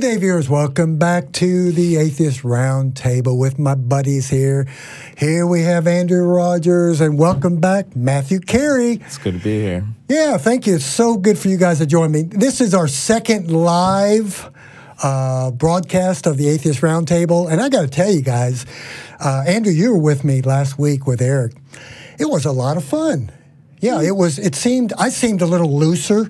Good day, viewers. Welcome back to the Atheist Roundtable with my buddies here. Here we have Andrew Rogers, and welcome back, Matthew Carey. It's good to be here. Yeah, thank you. It's so good for you guys to join me. This is our second live broadcast of the Atheist Roundtable, and I got to tell you guys, Andrew, you were with me last week with Eric. It was a lot of fun. Yeah, I seemed a little looser.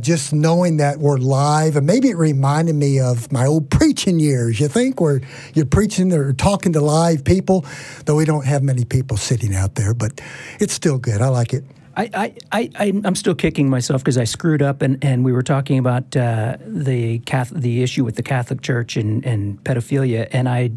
Just knowing that we're live, and maybe it reminded me of my old preaching years, you think, where you're preaching or talking to live people, though we don't have many people sitting out there, but it's still good. I like it. I'm still kicking myself because I screwed up, and we were talking about the issue with the Catholic Church and pedophilia, and I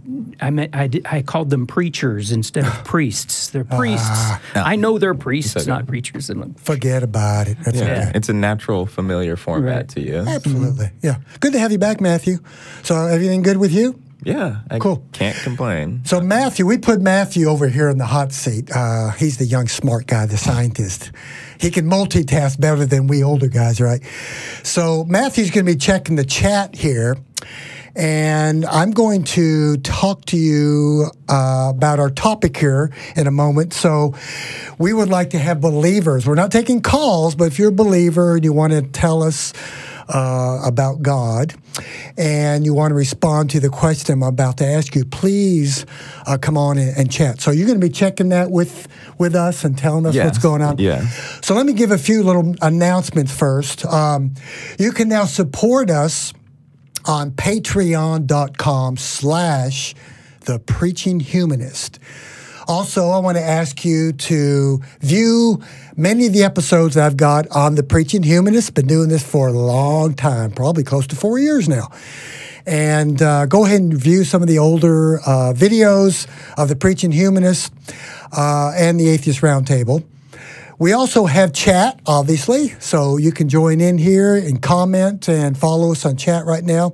called them preachers instead of priests. They're priests. I know they're priests, not preachers. Forget about it. That's okay. It's a natural, familiar format to you. Absolutely. Yeah. Good to have you back, Matthew. So everything good with you? Yeah, cool. Can't complain. So Matthew, we put Matthew over here in the hot seat. He's the young, smart guy, the scientist. He can multitask better than we older guys, right? So Matthew's going to be checking the chat here, and I'm going to talk to you about our topic here in a moment. So we would like to have believers. We're not taking calls, but if you're a believer and you want to tell us about God, and you want to respond to the question I'm about to ask you, please come on and chat. So you're going to be checking that with us and telling us what's going on. Yeah. So let me give a few little announcements first. You can now support us on patreon.com/the Preaching Humanist. Also, I want to ask you to view many of the episodes that I've got on the Preaching Humanist. Been doing this for a long time, probably close to 4 years now. And go ahead and view some of the older videos of the Preaching Humanist and the Atheist Roundtable. We also have chat, obviously, so you can join in here and comment and follow us on chat right now.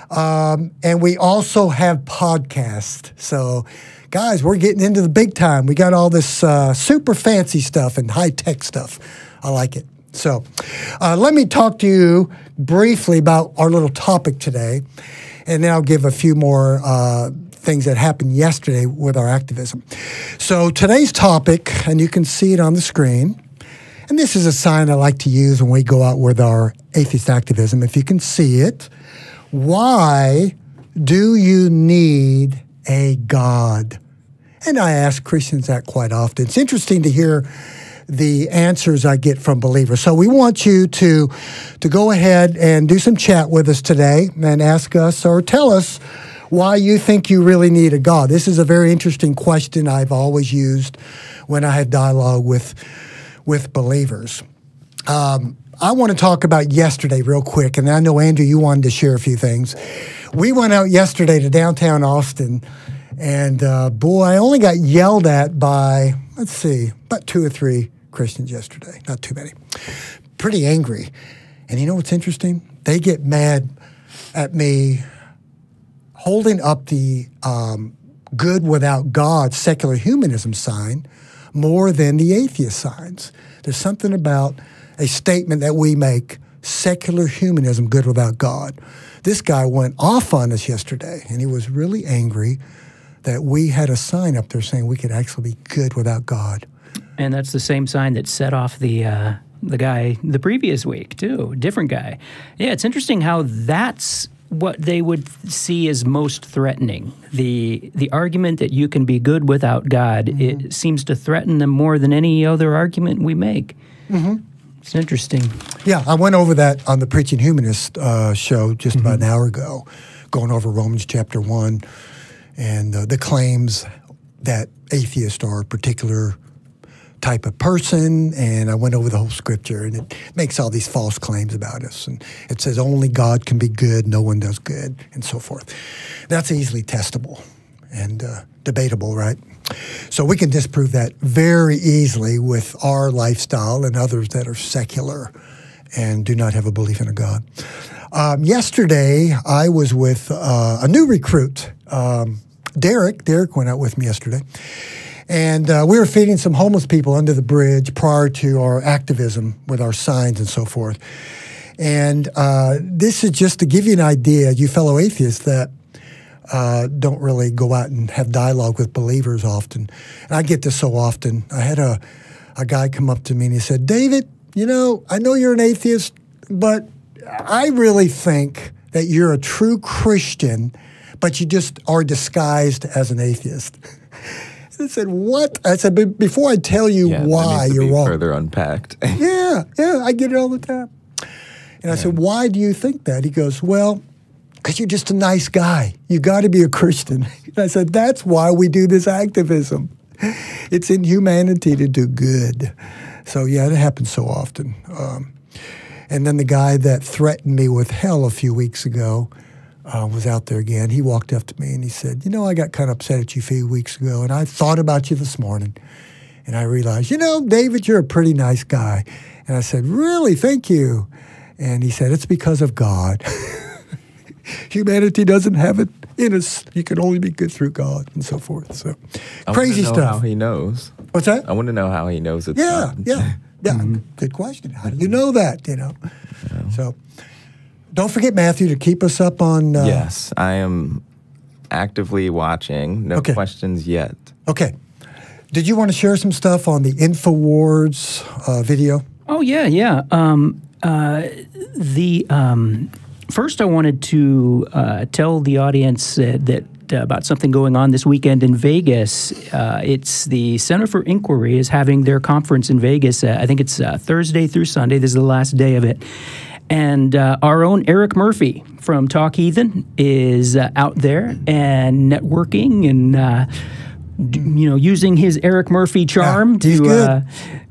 And we also have podcasts. So, guys, we're getting into the big time. We got all this super fancy stuff and high-tech stuff. I like it. So let me talk to you briefly about our little topic today, and then I'll give a few more things that happened yesterday with our activism. So today's topic, and you can see it on the screen, and this is a sign I like to use when we go out with our atheist activism. If you can see it, why do you need a God? And I ask Christians that quite often. It's interesting to hear the answers I get from believers. So we want you to go ahead and do some chat with us today and ask us or tell us why you think you really need a God. This is a very interesting question I've always used when I have dialogue with believers. I want to talk about yesterday real quick, and I know, Andrew, you wanted to share a few things. We went out yesterday to downtown Austin, and boy, I only got yelled at by, let's see, about 2 or 3 Christians yesterday. Not too many. Pretty angry. And you know what's interesting? They get mad at me holding up the good without God secular humanism sign more than the atheist signs. There's something about a statement that we make, secular humanism, good without God. This guy went off on us yesterday, and he was really angry that we had a sign up there saying we could actually be good without God. And that's the same sign that set off the guy the previous week, too. Different guy. Yeah, it's interesting how that's what they would see as most threatening. The argument that you can be good without God, it seems to threaten them more than any other argument we make. It's interesting. Yeah, I went over that on the Preaching Humanist show just about an hour ago, going over Romans chapter 1 and the claims that atheists are a particular type of person, and I went over the whole scripture, and it makes all these false claims about us. And it says only God can be good, no one does good, and so forth. That's easily testable and debatable, right? So we can disprove that very easily with our lifestyle and others that are secular and do not have a belief in a God. Yesterday, I was with a new recruit, Derek. Derek went out with me yesterday. And we were feeding some homeless people under the bridge prior to our activism with our signs and so forth. And this is just to give you an idea, you fellow atheists that don't really go out and have dialogue with believers often. And I get this so often. I had a guy come up to me and he said, David, you know, I know you're an atheist, but I really think that you're a true Christian, but you just are disguised as an atheist. I said, what? I said, but before I tell you why you're wrong. Further unpacked. Yeah, I get it all the time. And I said, why do you think that? He goes, well, because you're just a nice guy. You got to be a Christian. And I said, that's why we do this activism. It's in humanity to do good. So yeah, it happens so often. And then the guy that threatened me with hell a few weeks ago was out there again. He walked up to me and he said, you know, I got kind of upset at you a few weeks ago, and I thought about you this morning. And I realized, you know, David, you're a pretty nice guy. And I said, really? Thank you. And he said, it's because of God. Humanity doesn't have it in us. You can only be good through God and so forth. So crazy stuff. How he knows. What's that? I want to know how he knows it's God. Yeah. Good question. How do you know that, you know? Yeah. So don't forget, Matthew, to keep us up on... Yes, I am actively watching. No questions yet. Okay. Did you want to share some stuff on the Infowars video? Oh, yeah. First, I wanted to tell the audience that about something going on this weekend in Vegas. It's the Center for Inquiry is having their conference in Vegas. I think it's Thursday through Sunday. This is the last day of it. And our own Eric Murphy from Talk Heathen is out there and networking and using his Eric Murphy charm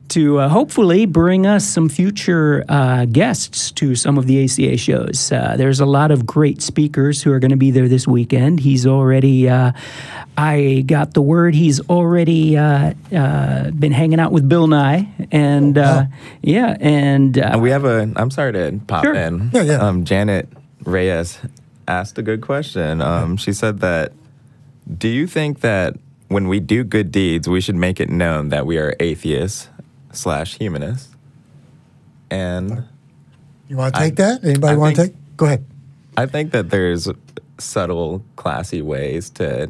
to hopefully bring us some future guests to some of the ACA shows. There's a lot of great speakers who are going to be there this weekend. He's already, I got the word, he's already been hanging out with Bill Nye. And and we have I'm sorry to pop in. Yeah. Janet Reyes asked a good question. She said that, do you think that when we do good deeds, we should make it known that we are atheists / humanists? And you want to take that? Anybody want to take? Go ahead. I think that there's subtle, classy ways to,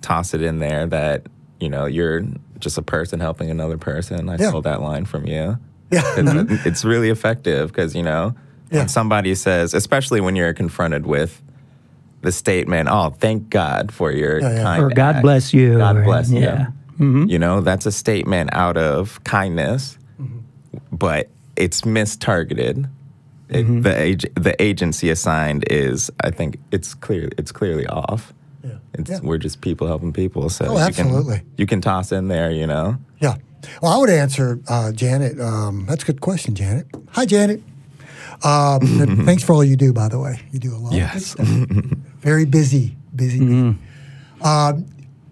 toss it in there that, you're just a person helping another person. I stole that line from you. Yeah. It's really effective because, when somebody says, especially when you're confronted with the statement, oh, thank God for your kind or God act. bless you. God bless you. Yeah. Mm-hmm. That's a statement out of kindness, but it's mistargeted. The agency assigned is, I think, it's clearly off. Yeah. We're just people helping people. So absolutely. You can toss in there, Yeah. Well, I would answer Janet. That's a good question, Janet. Hi, Janet. Thanks for all you do, by the way. You do a lot. Yes. Of good stuff. Very busy.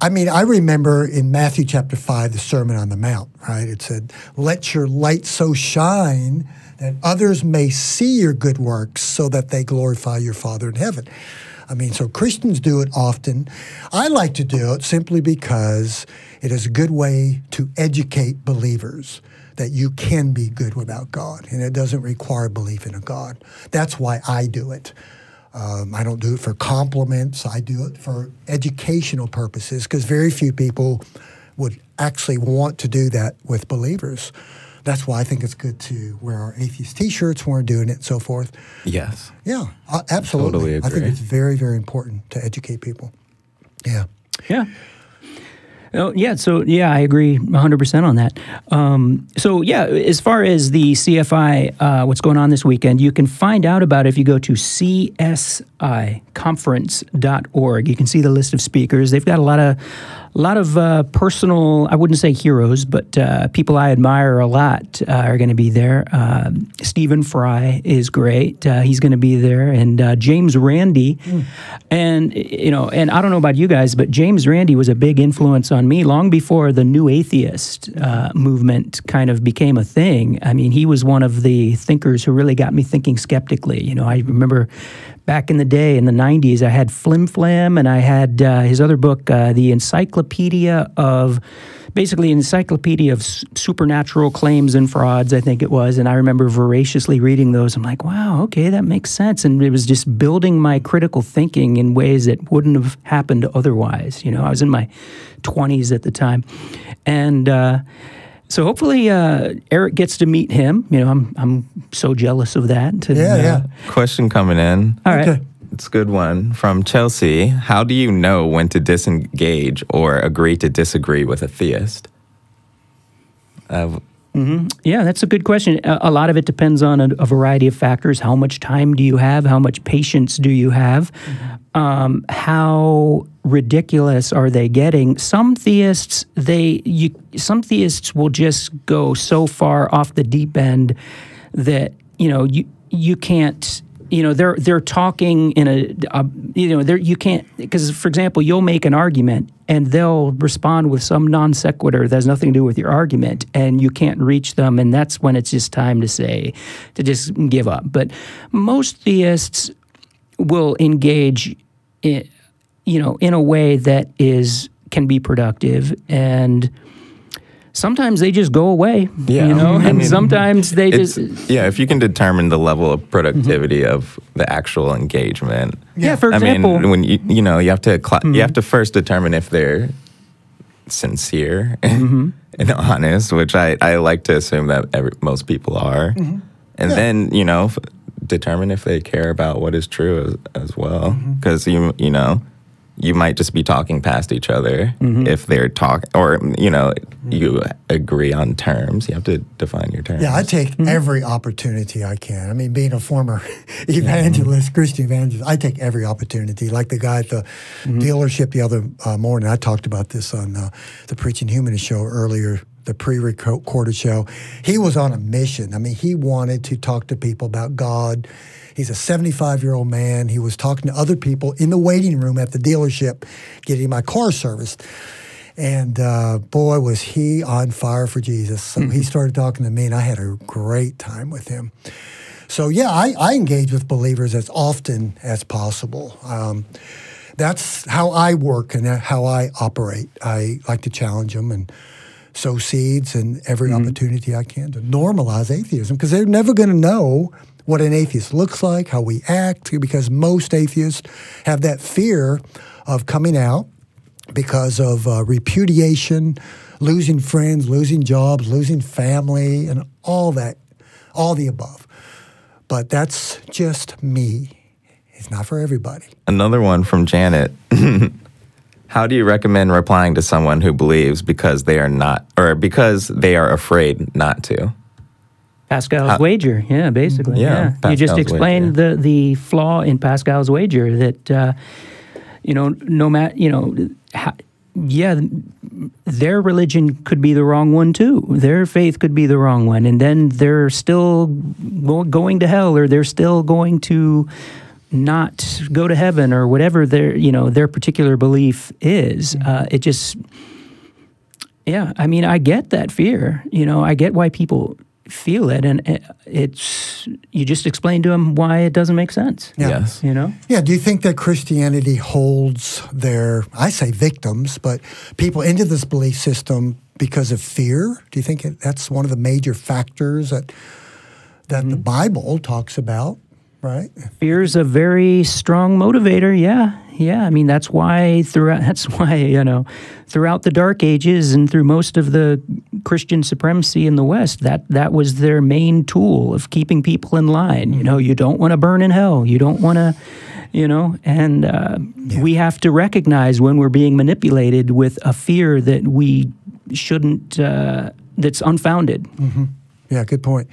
I remember in Matthew chapter 5, the Sermon on the Mount, right? It said, let your light so shine that others may see your good works so that they glorify your Father in heaven. So Christians do it often. I like to do it simply because it is a good way to educate believers that you can be good without God, and it doesn't require belief in a God. That's why I do it. I don't do it for compliments. I do it for educational purposes because very few people would actually want to do that with believers. That's why I think it's good to wear our atheist T-shirts when we're doing it and so forth. Yes. Yeah, absolutely. Totally agree. I think it's very, very important to educate people. Yeah. Yeah. Oh, yeah, so I agree 100% on that. As far as the CFI, what's going on this weekend, you can find out about it if you go to csiconference.org. You can see the list of speakers. They've got a lot of personal, I wouldn't say heroes, but people I admire a lot are going to be there. Stephen Fry is great. He's going to be there. And James Randi. And I don't know about you guys, but James Randi was a big influence on me long before the New Atheist movement kind of became a thing. He was one of the thinkers who really got me thinking skeptically. I remember back in the day, in the 90s, I had Flim Flam, and I had his other book, the Encyclopedia of Supernatural Claims and Frauds, I think it was. And I remember voraciously reading those. I'm like, wow, okay, that makes sense. And it was just building my critical thinking in ways that wouldn't have happened otherwise. You know, I was in my 20s at the time. And so hopefully Eric gets to meet him. You know, I'm so jealous of that. Yeah. Question coming in. All right. Okay. It's a good one from Chelsea. How do you know when to disengage or agree to disagree with a theist? Yeah, that's a good question. A lot of it depends on a variety of factors. How much time do you have? How much patience do you have? How ridiculous are they getting? Some theists, some theists will just go so far off the deep end that you can't. You know, they're talking in you can't, because, for example, you'll make an argument and they'll respond with some non sequitur that has nothing to do with your argument, and you can't reach them, and that's when it's just time to just give up. But most theists will engage in a way that can be productive, and sometimes they just go away, sometimes they just... Yeah, if you can determine the level of productivity of the actual engagement. Yeah, for example... I mean, when you have to you have to first determine if they're sincere and honest, which I like to assume that most people are. And then, determine if they care about what is true as well. Because, you might just be talking past each other if they're talking, or, you agree on terms. You have to define your terms. Yeah, I take every opportunity I can. I mean, being a former evangelist, Christian evangelist, I take every opportunity. Like the guy at the dealership the other morning, I talked about this on the Preaching Humanist show earlier, the pre-recorded show. He was on a mission. I mean, he wanted to talk to people about God. He's a 75-year-old man. He was talking to other people in the waiting room at the dealership, getting my car serviced. And boy, was he on fire for Jesus. So he started talking to me, and I had a great time with him. So yeah, I engage with believers as often as possible. That's how I work and how I operate. I like to challenge them and sow seeds in every opportunity I can to normalize atheism, because they're never going to know what an atheist looks like, how we act, because most atheists have that fear of coming out because of repudiation, losing friends, losing jobs, losing family, and all that, all the above. But that's just me. It's not for everybody. Another one from Janet. How do you recommend replying to someone who believes because they are not, or because they are afraid not to? Pascal's wager, yeah, basically. Yeah. You just explained the flaw in Pascal's wager that, no matter, their religion could be the wrong one too. Their faith could be the wrong one, and then they're still going to hell, or they're still going to not go to heaven, or whatever their particular belief is. It just, I mean, I get that fear. I get why people feel it, and you just explain to them why it doesn't make sense. Yeah. Yes. Yeah, do you think that Christianity holds I say victims, but people into this belief system because of fear? Do you think that's one of the major factors that the Bible talks about, right? Fear's a very strong motivator, yeah. I mean, that's why throughout the Dark Ages and through most of the Christian supremacy in the West, that was their main tool of keeping people in line. You don't want to burn in hell. You don't want to, we have to recognize when we're being manipulated with a fear that we shouldn't, that's unfounded. Yeah, good point.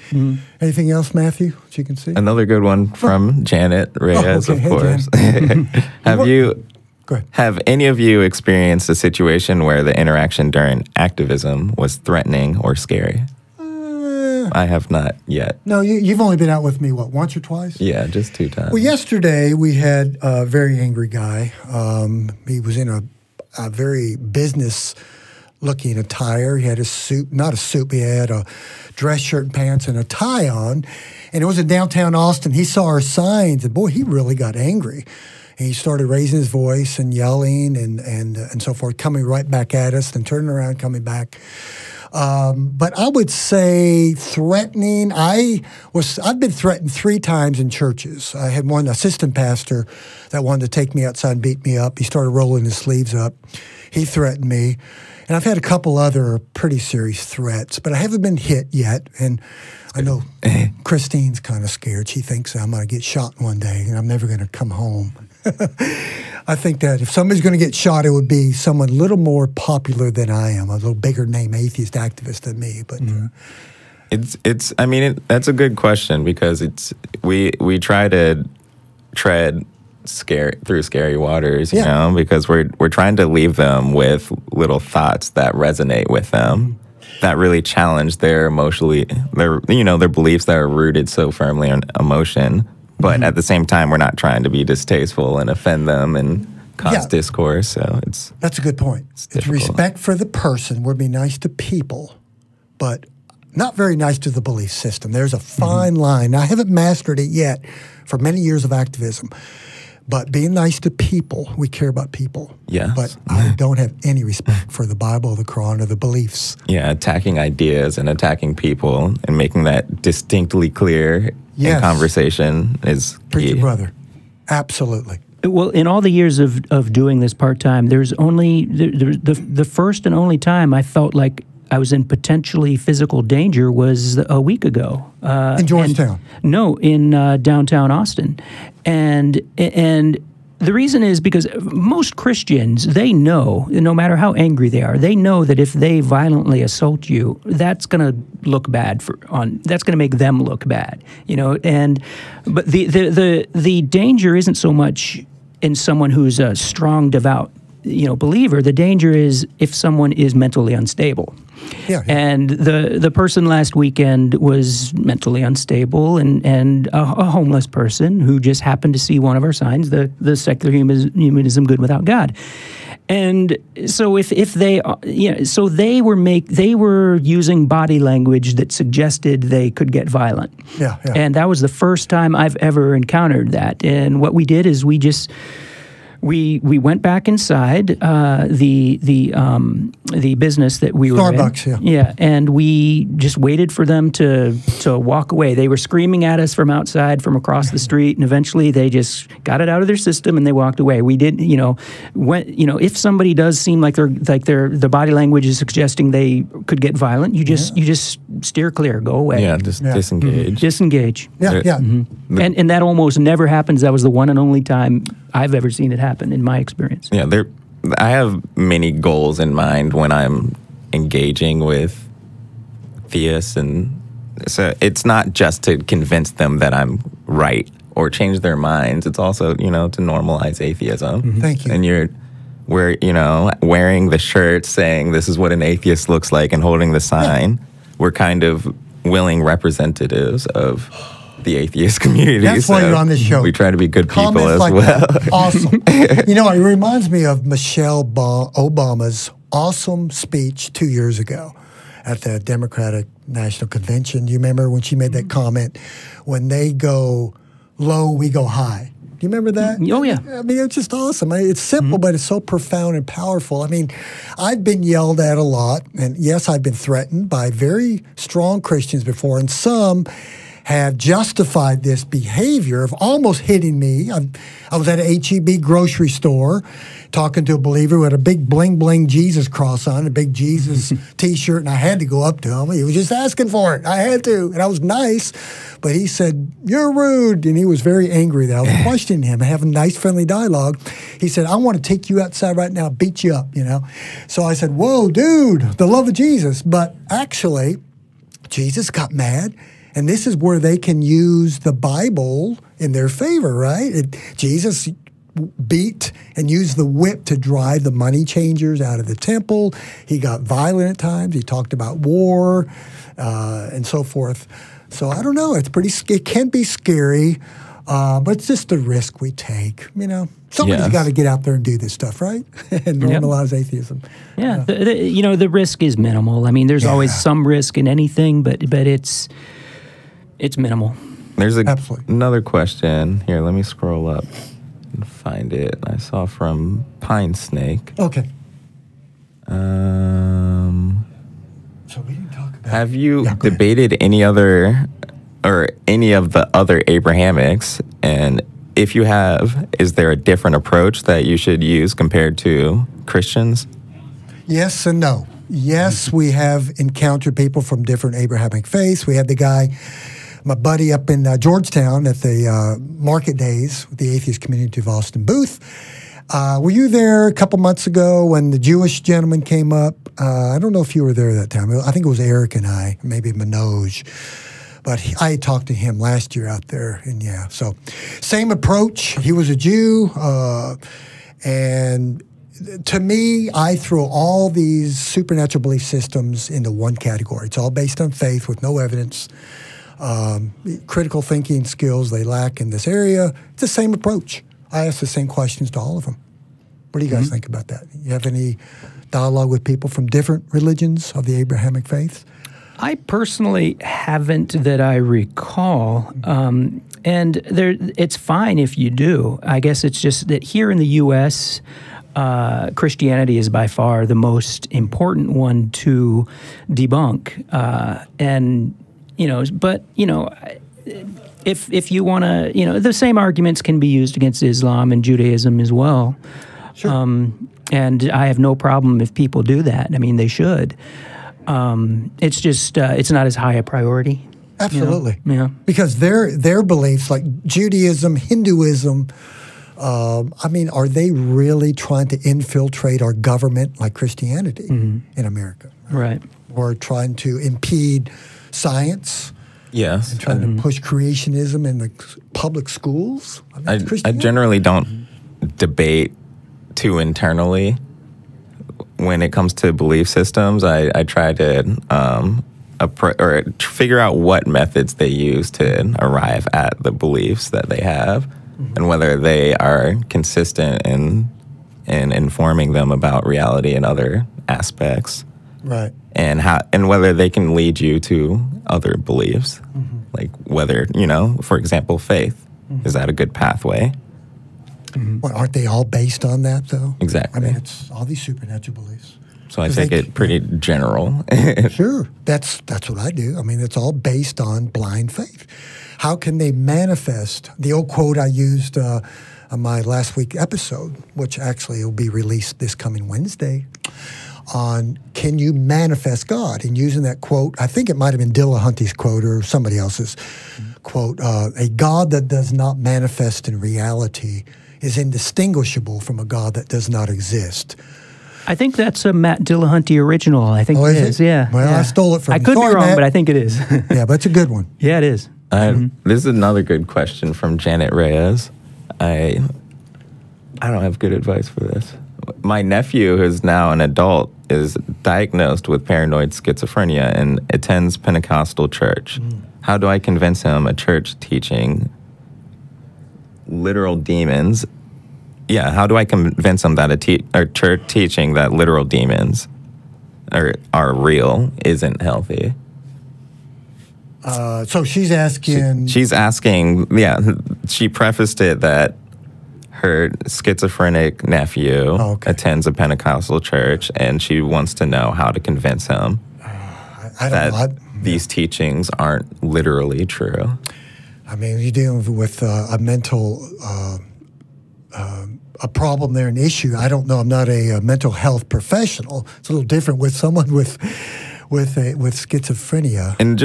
Anything else, Matthew, that you can see? Another good one from Janet Reyes, of course. Have any of you experienced a situation where the interaction during activism was threatening or scary? I have not yet. No, you've only been out with me, once or twice? Yeah, just 2 times. Well, yesterday we had a very angry guy. He was in a very business looking attire. He had a suit, not a suit, but he had a dress shirt and pants and a tie on. And it was in downtown Austin. He saw our signs, and boy, he really got angry. And he started raising his voice and yelling and so forth, coming right back at us, then turning around, coming back. But I would say threatening. I've been threatened 3 times in churches. I had one assistant pastor that wanted to take me outside and beat me up. He started rolling his sleeves up. He threatened me. And I've had a couple other pretty serious threats, but I haven't been hit yet. And I know Christine's kind of scared. She thinks I'm going to get shot one day and I'm never going to come home. I think that if somebody's going to get shot, it would be someone a little more popular than I am, a little bigger name atheist activist than me. But I mean, that's a good question, because we try to tread through scary waters, you know, because we're trying to leave them with little thoughts that resonate with them, that really challenge their their beliefs that are rooted so firmly in emotion. But at the same time, we're not trying to be distasteful and offend them and cause discourse. So that's a good point. It's respect for the person. We're being nice to people, but not very nice to the belief system. There's a fine line. I haven't mastered it yet for many years of activism. But being nice to people, we care about people. Yes. But I don't have any respect for the Bible, the Quran, or the beliefs. Yeah, attacking ideas and attacking people and making that distinctly clear in conversation is key. Preach your brother. Absolutely. Well, in all the years of doing this part-time, there's only the first and only time I felt like I was in potentially physical danger was a week ago. In Georgetown? No, in downtown Austin. And the reason is because most Christians, they know, no matter how angry they are, they know that if they violently assault you, that's going to look bad that's going to make them look bad, you know. But the danger isn't so much in someone who's a strong, devout, believer. The danger is if someone is mentally unstable. Yeah. And the person last weekend was mentally unstable and a homeless person who just happened to see one of our signs, the secular humanism, good without God. And so if they, so they were using body language that suggested they could get violent. Yeah. And that was the first time I've ever encountered that. And what we did is we went back inside the business that we were in. Starbucks, yeah, and we just waited for them to walk away. They were screaming at us from outside, from across the street, and eventually they just got it out of their system and they walked away. We did, if somebody does seem like the body language is suggesting they could get violent, you just steer clear, go away. Yeah, just disengage. Disengage. Yeah, yeah. Mm-hmm. And that almost never happens. That was the one and only time I've ever seen it happen in my experience. Yeah, I have many goals in mind when I'm engaging with theists, and so it's not just to convince them that I'm right or change their minds. It's also, to normalize atheism. Mm-hmm. Thank you. And wearing the shirt saying this is what an atheist looks like and holding the sign. Yeah. We're kind of willing representatives of the atheist community. That's why you're on this show. We try to be good people as well. That. Awesome. It reminds me of Michelle Obama's awesome speech 2 years ago at the Democratic National Convention. Do you remember when she made that comment? When they go low, we go high. Do you remember that? Oh, yeah. I mean, it's just awesome. It's simple, but it's so profound and powerful. I mean, I've been yelled at a lot, and yes, I've been threatened by very strong Christians before, and some have justified this behavior of almost hitting me. I was at an H-E-B grocery store talking to a believer who had a big bling-bling Jesus cross on, a big Jesus T-shirt, and I had to go up to him. He was just asking for it. I had to, and I was nice, but he said, "You're rude," and he was very angry that I was questioning him and having nice, friendly dialogue. He said, "I want to take you outside right now, beat you up," So I said, "Whoa, dude, the love of Jesus." But actually, Jesus got mad. And this is where they can use the Bible in their favor, right? Jesus beat and used the whip to drive the money changers out of the temple. He got violent at times. He talked about war and so forth. So I don't know. It can be scary. But it's just the risk we take, you know. Somebody's got to get out there and do this stuff, right? And normalize atheism. Yeah, the risk is minimal. I mean, there's always some risk in anything, but it's minimal. There's another question. Here, let me scroll up and find it. I saw from Pine Snake. Okay. So we didn't talk about... Have you debated any of the other Abrahamics? And if you have, is there a different approach that you should use compared to Christians? Yes and no. Yes, we have encountered people from different Abrahamic faiths. We had the guy, my buddy up in Georgetown at the Market Days with the Atheist Community of Austin booth. Were you there a couple months ago when the Jewish gentleman came up? I don't know if you were there that time. I think it was Eric and I, maybe Manoj. But I talked to him last year out there, and so same approach. He was a Jew, and to me, I throw all these supernatural belief systems into one category. It's all based on faith with no evidence. Critical thinking skills they lack in this area. It's the same approach. I ask the same questions to all of them. What do you guys think about that? You have any dialogue with people from different religions of the Abrahamic faith? I personally haven't that I recall, and it's fine if you do. I guess it's just that here in the U.S., Christianity is by far the most important one to debunk, if you want to, the same arguments can be used against Islam and Judaism as well. Sure. And I have no problem if people do that. I mean, they should. It's just it's not as high a priority. Absolutely. Yeah. Because their beliefs, like Judaism, Hinduism, I mean, are they really trying to infiltrate our government like Christianity in America? Right. Or trying to impede science? Yes. And trying to push creationism in the public schools? I generally don't debate too internally. When it comes to belief systems, I try to figure out what methods they use to arrive at the beliefs that they have, and whether they are consistent in informing them about reality and other aspects, right? And whether they can lead you to other beliefs, like whether for example, faith is that a good pathway? Well, aren't they all based on that, though? Exactly. I mean, it's all these supernatural beliefs. So I take it pretty general. Sure. That's what I do. I mean, it's all based on blind faith. How can they manifest? The old quote I used on my last week episode, which actually will be released this coming Wednesday, on can you manifest God? And using that quote, I think it might have been Dillahunty's quote or somebody else's quote, a God that does not manifest in reality is indistinguishable from a God that does not exist. I think that's a Matt Dillahunty original. I think it is. Yeah. Well, I stole it from you. I could be wrong, Matt. but I think it is. Yeah, but it's a good one. Yeah, it is. This is another good question from Janet Reyes. I don't have good advice for this. My nephew, who's now an adult, is diagnosed with paranoid schizophrenia and attends Pentecostal church. How do I convince him a church teaching literal demons? Yeah, how do I convince him that a church teaching that literal demons are real isn't healthy? So she's asking... She's asking, she prefaced it that her schizophrenic nephew attends a Pentecostal church, and she wants to know how to convince him that these teachings aren't literally true. I mean, you're dealing with a mental... a problem there, an issue. I don't know. I'm not a mental health professional. It's a little different with someone with schizophrenia. And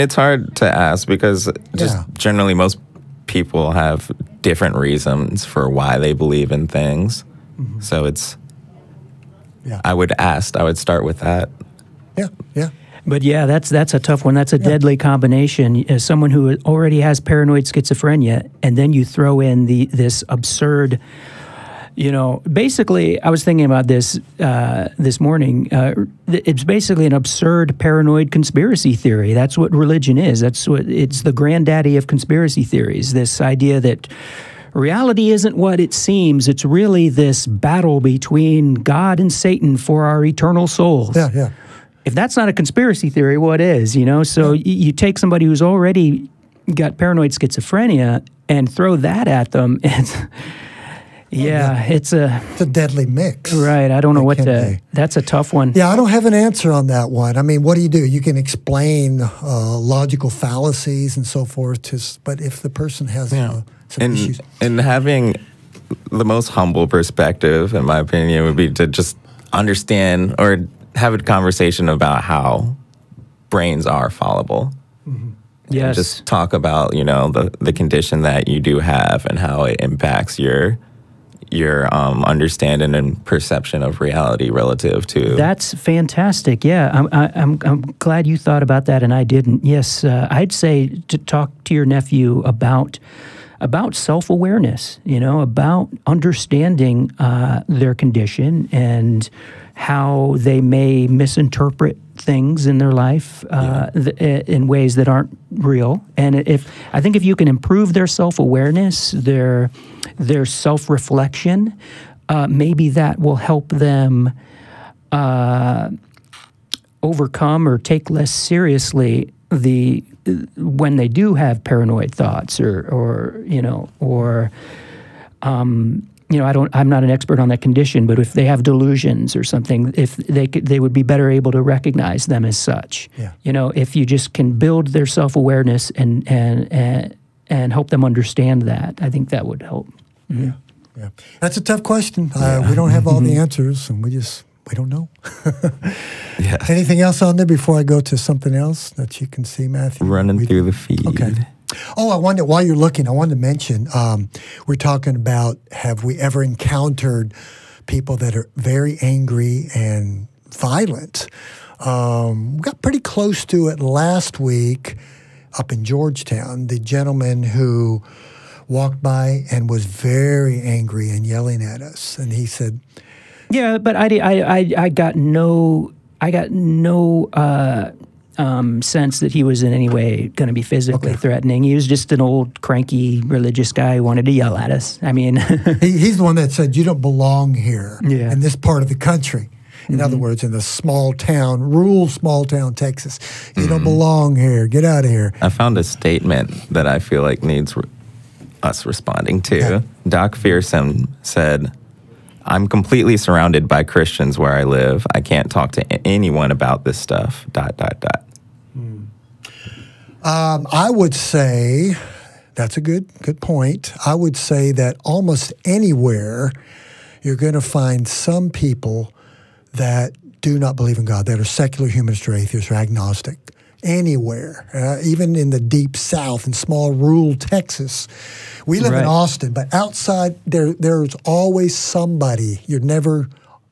it's hard to ask because generally most people have different reasons for why they believe in things. So I would start with that. Yeah. But that's a tough one. That's a deadly combination. As someone who already has paranoid schizophrenia, and then you throw in this absurd You know, basically, I was thinking about this this morning. It's basically an absurd paranoid conspiracy theory. That's what religion is. It's the granddaddy of conspiracy theories. This idea that reality isn't what it seems. It's really this battle between God and Satan for our eternal souls. Yeah, yeah. If that's not a conspiracy theory, what is? You know, so you take somebody who's already got paranoid schizophrenia and throw that at them. It's a deadly mix. Right. I don't know what to. That's a tough one. Yeah, I don't have an answer on that one. I mean, what do? You can explain logical fallacies and so forth, but if the person has some issues. And having the most humble perspective, in my opinion, would be to just understand or have a conversation about how brains are fallible. Mm-hmm. Yes. And just talk about, the condition that you do have and how it impacts your understanding and perception of reality relative to. That's fantastic. Yeah, I'm glad you thought about that and I didn't. Yes, I'd say to talk to your nephew about self-awareness. About understanding their condition and how they may misinterpret things in their life in ways that aren't real. And I think if you can improve their self-awareness, their self-reflection, maybe that will help them overcome or take less seriously when they do have paranoid thoughts I'm not an expert on that condition, but if they have delusions or something, if they would be better able to recognize them as such. Yeah. If you just can build their self-awareness and help them understand that, I think that would help. Mm-hmm. Yeah. That's a tough question. We don't have all the answers, and we don't know. Yeah. Anything else on there before I go to something else that you can see, Matthew? Running through the feed. Okay. Oh, I wanted, while you're looking, I wanted to mention, we're talking about, have we ever encountered people that are very angry and violent? We got pretty close to it last week up in Georgetown. The gentleman who walked by and was very angry and yelling at us, and he said, "Yeah, but I got no sense that he was in any way going to be physically threatening. He was just an old, cranky, religious guy who wanted to yell at us. I mean..." He's the one that said, "You don't belong here in this part of the country." In other words, in the rural small town Texas. You don't belong here. Get out of here. I found a statement that I feel like needs us responding to. Yeah. Doc Fearsome said, "I'm completely surrounded by Christians where I live. I can't talk to anyone about this stuff, ... I would say, that's a good point. I would say that almost anywhere you're going to find some people that do not believe in God, that are secular humanists or atheists or agnostic. Anywhere, even in the deep South, in small rural Texas. We live in Austin, but outside there's always somebody. You're never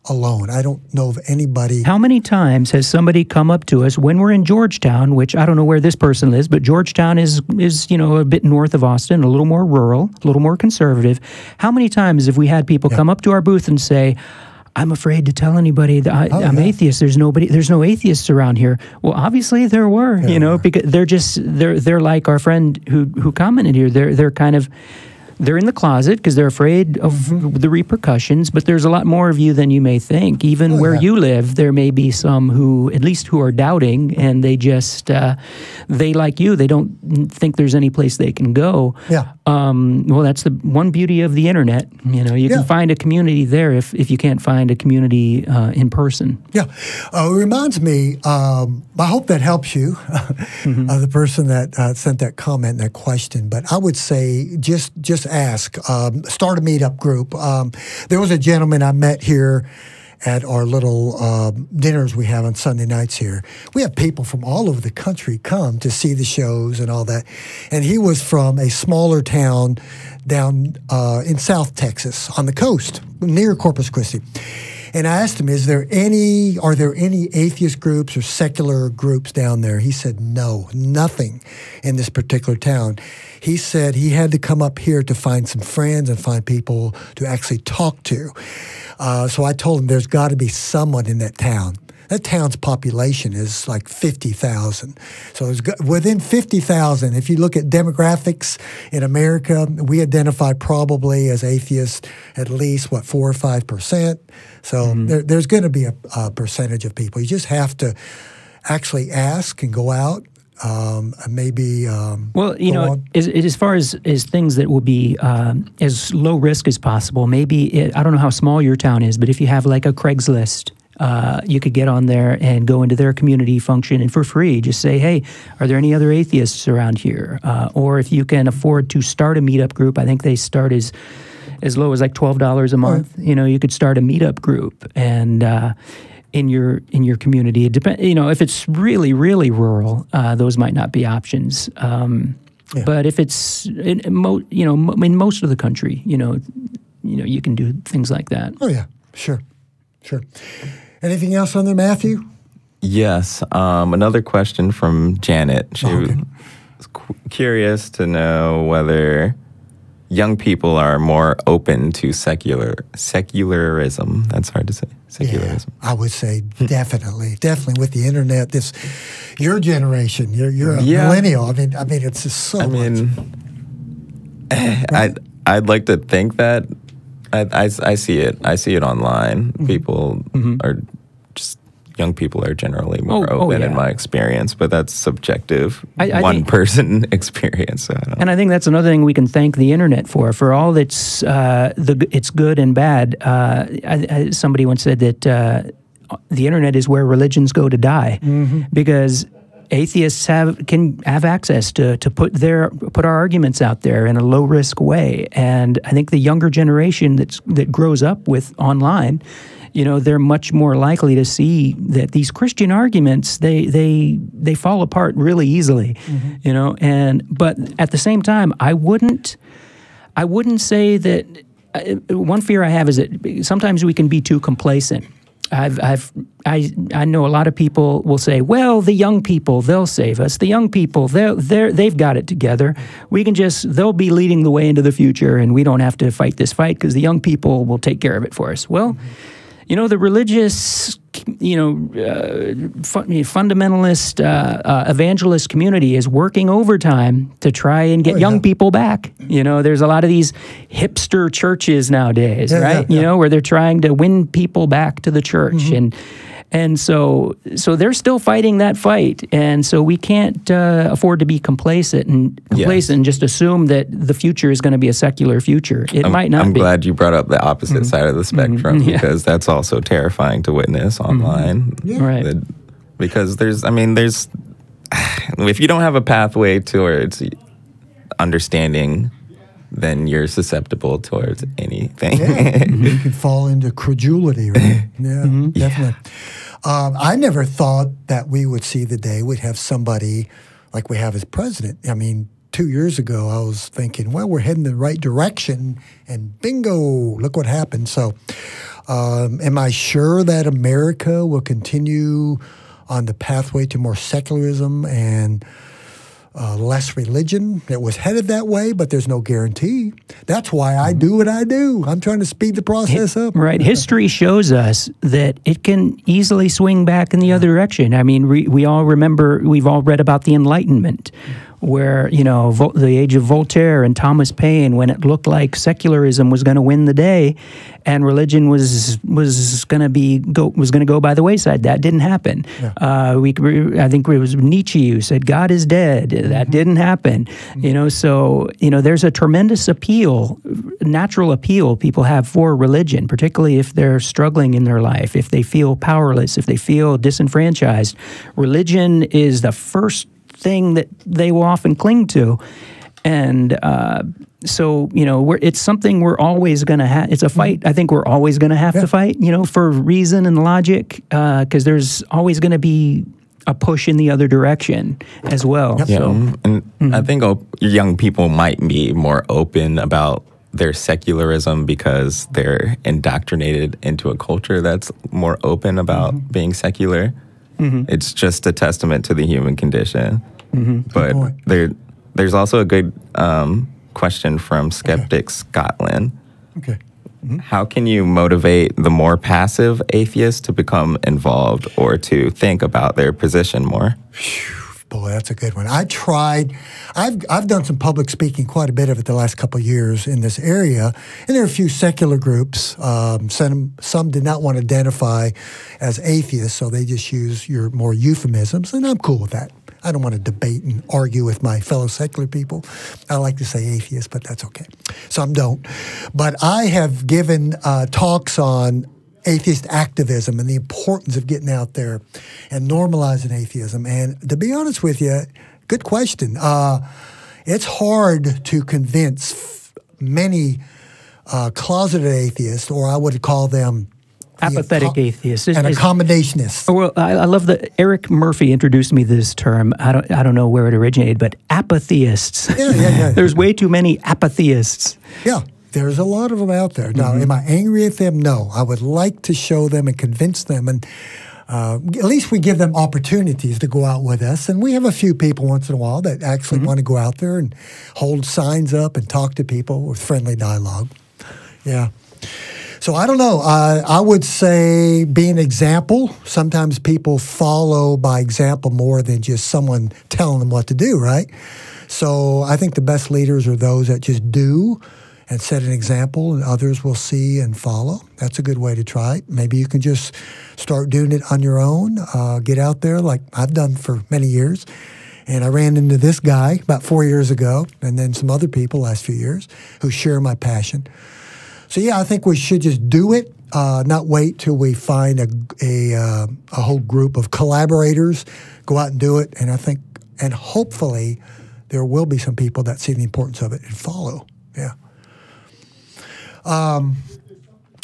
alone. I don't know of anybody. How many times has somebody come up to us when we're in Georgetown, which I don't know where this person lives, but Georgetown is a bit north of Austin, a little more rural, a little more conservative. How many times have we had people come up to our booth and say, "I'm afraid to tell anybody that I'm atheist. There's no atheists around here." Well, obviously there were, because they're like our friend who commented here. They're in the closet because they're afraid of the repercussions, but there's a lot more of you than you may think. Even where you live, there may be some who are doubting, and they just, they like you, they don't think there's any place they can go. Yeah. Well, that's the one beauty of the internet. You can find a community there if you can't find a community in person. Yeah. It reminds me, I hope that helps you, the person that sent that comment and that question, but I would say just ask, start a meetup group. There was a gentleman I met here at our little dinners we have on Sunday nights here. We have people from all over the country come to see the shows and all that. And he was from a smaller town down in South Texas on the coast, near Corpus Christi. And I asked him, are there any atheist groups or secular groups down there? He said, no, nothing in this particular town. He said he had to come up here to find some friends and find people to actually talk to. So I told him there's got to be someone in that town. That town's population is like 50,000. So it's within 50,000, if you look at demographics in America, we identify probably as atheists at least, 4 or 5%. So there's going to be a percentage of people. You just have to actually ask and go out. Maybe. Well, you know, as far as things that will be as low risk as possible, maybe, I don't know how small your town is, but if you have like a Craigslist, you could get on there and go into their community function and for free just say, hey, are there any other atheists around here? Or if you can afford to start a meetup group, I think they start as low as like $12 a month. Right. You know, you could start a meetup group and in your community. It depends. You know, if it's really, really rural, those might not be options. But if it's in most of the country, you know, you can do things like that. Oh yeah, sure. Anything else on there, Matthew? Yes. Another question from Janet. She was curious to know whether young people are more open to secularism. That's hard to say. Secularism. Yeah, I would say definitely with the internet. Your generation, you're a millennial. I mean, it's just so much. Right? I'd like to think that. I see it. I see it online. People are just young people are generally more open in my experience, but that's subjective. One person experience. So and I think that's another thing we can thank the internet for all its it's good and bad. Somebody once said that the internet is where religions go to die, because atheists can have access to put our arguments out there in a low risk way, and I think the younger generation that grows up with online, you know, they're much more likely to see that these Christian arguments they fall apart really easily, you know. But at the same time, I wouldn't say that. One fear I have is that sometimes we can be too complacent. I know a lot of people will say, well, the young people, they'll save us. The young people, they've got it together. They'll be leading the way into the future, and we don't have to fight this fight because the young people will take care of it for us. Well, you know, the religious, fundamentalist, evangelist community is working overtime to try and get young people back. You know, there's a lot of these hipster churches nowadays, right? You know, where they're trying to win people back to the church, and so they're still fighting that fight, and so we can't afford to be complacent and just assume that the future is going to be a secular future. It might not be. I'm glad you brought up the opposite side of the spectrum, because that's also terrifying to witness online. Right. Because there's if you don't have a pathway towards understanding, then you're susceptible towards anything. You can fall into credulity, right? Yeah, definitely. I never thought that we would see the day we'd have somebody like we have as president. I mean, 2 years ago, I was thinking, well, we're heading the right direction, and bingo, look what happened. So am I sure that America will continue on the pathway to more secularism and less religion? It was headed that way, but there's no guarantee. That's why I do what I do. I'm trying to speed the process up. Right. History shows us that it can easily swing back in the other direction. I mean, we all remember, we've all read about the Enlightenment, where, you know, the age of Voltaire and Thomas Paine, when it looked like secularism was going to win the day and religion was going to go by the wayside. That didn't happen. I think it was Nietzsche who said God is dead. That didn't happen. You know, so, you know, there's a tremendous appeal, natural appeal people have for religion, particularly if they're struggling in their life, if they feel powerless, if they feel disenfranchised. Religion is the first thing that they will often cling to, and so, you know, it's something we're always going to have. It's a fight I think we're always going to have to fight, you know, for reason and logic, because there's always going to be a push in the other direction as well. I think young people might be more open about their secularism because they're indoctrinated into a culture that's more open about being secular. It's just a testament to the human condition. But there's also a good question from Skeptic Scotland. Okay. How can you motivate the more passive atheists to become involved or to think about their position more? Boy, that's a good one. I've done some public speaking, quite a bit of it the last couple of years in this area, and there are a few secular groups. Some did not want to identify as atheists, so they just use your more euphemisms, and I'm cool with that. I don't want to debate and argue with my fellow secular people. I like to say atheist, but that's okay. Some don't. But I have given talks on atheist activism and the importance of getting out there and normalizing atheism. And to be honest with you, good question. It's hard to convince many closeted atheists, or I would call them apathetic atheists and accommodationists. Well, I love that Eric Murphy introduced me to this term. I don't know where it originated, but apatheists. Yeah. There's way too many apatheists. Yeah. There's a lot of them out there. Now, am I angry at them? No. I would like to show them and convince them, and at least we give them opportunities to go out with us. And we have a few people once in a while that actually want to go out there and hold signs up and talk to people with friendly dialogue. Yeah. So I don't know. I would say be an example. Sometimes people follow by example more than just someone telling them what to do, right? So I think the best leaders are those that just do and set an example, and others will see and follow. That's a good way to try it. Maybe you can just start doing it on your own. Get out there like I've done for many years. And I ran into this guy about 4 years ago, and then some other people last few years who share my passion. So yeah, I think we should just do it, not wait till we find a whole group of collaborators, go out and do it. And I think, and hopefully there will be some people that see the importance of it and follow. Yeah. I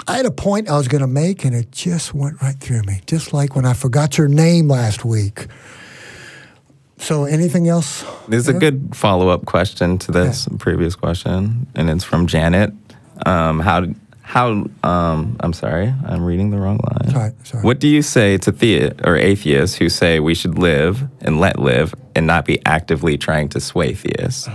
had a point I was going to make, and it just went right through me, just like when I forgot your name last week. So anything else? There's a good follow-up question to this previous question, and it's from Janet. I'm sorry, I'm reading the wrong line. Sorry. What do you say to atheists who say we should live and let live and not be actively trying to sway theists?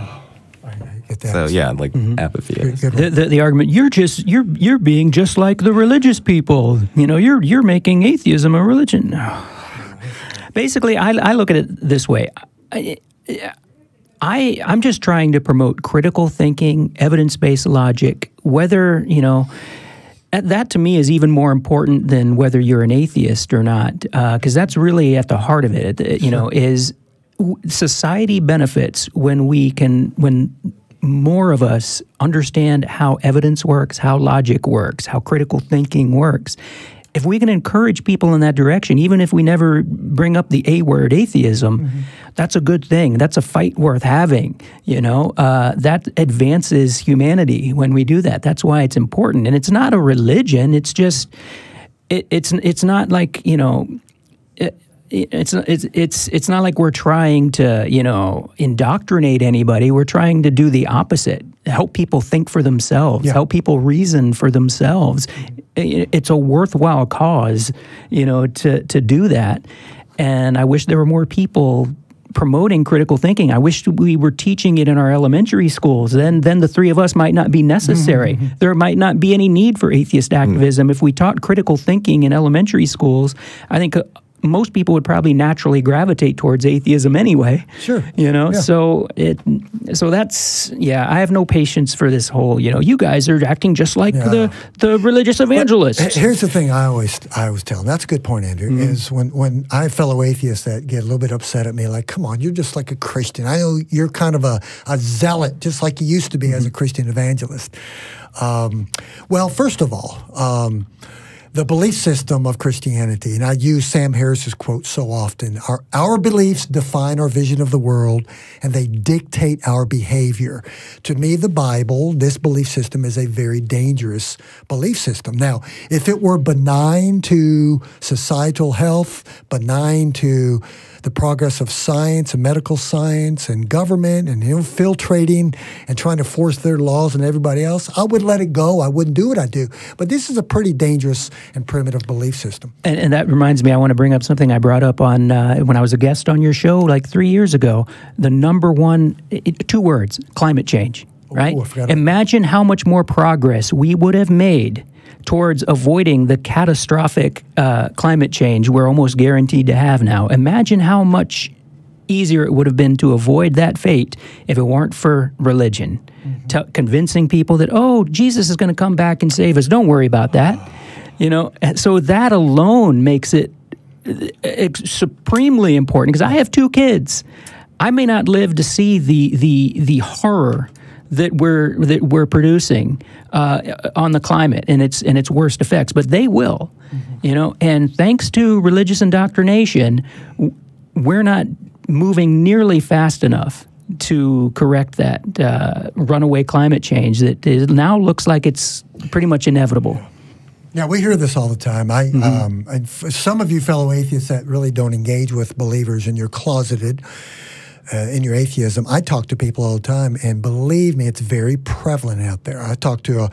So yeah, like apathy. The argument you're being just like the religious people. You know, you're making atheism a religion. Basically, I look at it this way. I'm just trying to promote critical thinking, evidence-based logic. Whether that to me is even more important than whether you're an atheist or not, because that's really at the heart of it. Is society benefits when more of us understand how evidence works, how logic works, how critical thinking works. If we can encourage people in that direction, even if we never bring up the A word, atheism, that's a good thing. That's a fight worth having. That advances humanity when we do that. That's why it's important. And it's not a religion. It's just, it's not like, it's not like we're trying to, indoctrinate anybody. We're trying to do the opposite. Help people think for themselves. Help people reason for themselves. It's a worthwhile cause, to do that. And I wish there were more people promoting critical thinking. I wish we were teaching it in our elementary schools. Then the three of us might not be necessary. There might not be any need for atheist activism. If we taught critical thinking in elementary schools, I think most people would probably naturally gravitate towards atheism anyway. Sure. So that's, I have no patience for this whole, you guys are acting just like the religious evangelists. But here's the thing I always tell them. That's a good point, Andrew, is when I have fellow atheists that get a little bit upset at me, like, come on, you're just like a Christian. I know you're kind of a zealot, just like you used to be as a Christian evangelist. Well, first of all, the belief system of Christianity, and I use Sam Harris's quote so often, our beliefs define our vision of the world and they dictate our behavior. To me, the Bible, this belief system, is a very dangerous belief system. Now, if it were benign to societal health, benign to the progress of science and medical science and government and infiltrating and trying to force their laws on everybody else, I would let it go. I wouldn't do what I do. But this is a pretty dangerous and primitive belief system. And that reminds me, I want to bring up something I brought up on when I was a guest on your show like 3 years ago. The number one, 2 words, climate change, right? Ooh, Imagine how much more progress we would have made towards avoiding the catastrophic climate change we're almost guaranteed to have now. Imagine how much easier it would have been to avoid that fate if it weren't for religion. Convincing people that, oh, Jesus is going to come back and save us. Don't worry about that. You know, so that alone makes it supremely important, because I have 2 kids. I may not live to see the horror that we're producing on the climate and its worst effects, but they will, you know. And thanks to religious indoctrination, we're not moving nearly fast enough to correct that runaway climate change that now looks like it's pretty much inevitable. Yeah, we hear this all the time. And for some of you fellow atheists that really don't engage with believers and you're closeted in your atheism, I talk to people all the time, and believe me, it's very prevalent out there. I talked to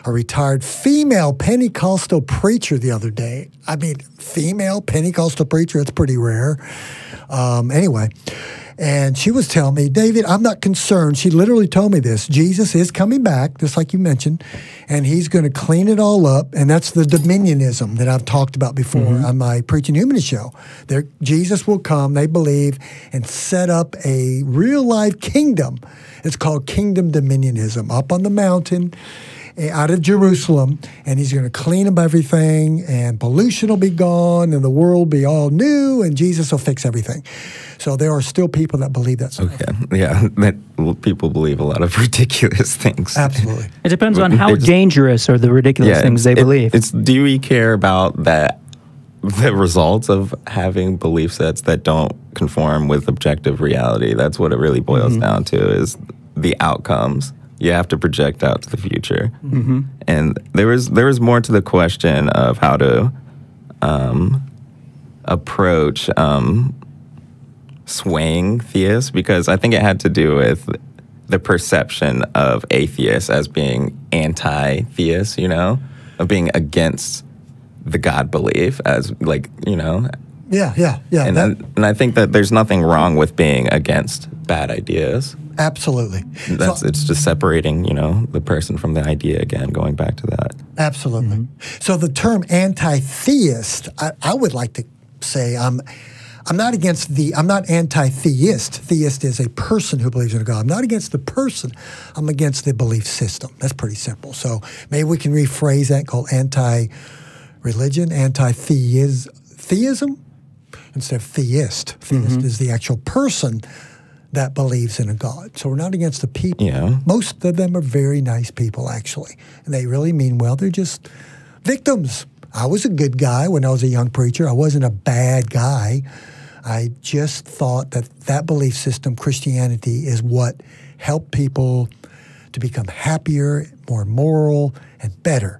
a retired female Pentecostal preacher the other day. I mean, female Pentecostal preacher, it's pretty rare. Anyway, and she was telling me, David, I'm not concerned. She literally told me this. Jesus is coming back, just like you mentioned, and he's going to clean it all up. And that's the dominionism that I've talked about before on my Preaching Humanist show. Jesus will come, they believe, and set up a real-life kingdom. It's called kingdom dominionism, up on the mountain out of Jerusalem, and he's going to clean up everything, and pollution will be gone, and the world will be all new, and Jesus will fix everything. So there are still people that believe that stuff. Okay, yeah, people believe a lot of ridiculous things. Absolutely. It depends on how dangerous are the ridiculous things they believe. Do we care about the results of having belief sets that don't conform with objective reality? That's what it really boils down to, is the outcomes. You have to project out to the future. And there was more to the question of how to approach swaying theists, because I think it had to do with the perception of atheists as being anti-theists, you know, of being against the God belief as, like, you know. Yeah. And I think that there's nothing wrong with being against bad ideas. Absolutely. It's just separating, you know, the person from the idea again, going back to that. Absolutely. So the term anti-theist, I would like to say I'm not anti-theist. Theist is a person who believes in a God. I'm not against the person. I'm against the belief system. That's pretty simple. So maybe we can rephrase that, called anti-religion, anti-theism, instead of theist. Theist is the actual person that believes in a God. So we're not against the people. Yeah. Most of them are very nice people, actually. And they really mean well. They're just victims. I was a good guy when I was a young preacher. I wasn't a bad guy. I just thought that belief system, Christianity, is what helped people to become happier, more moral, and better.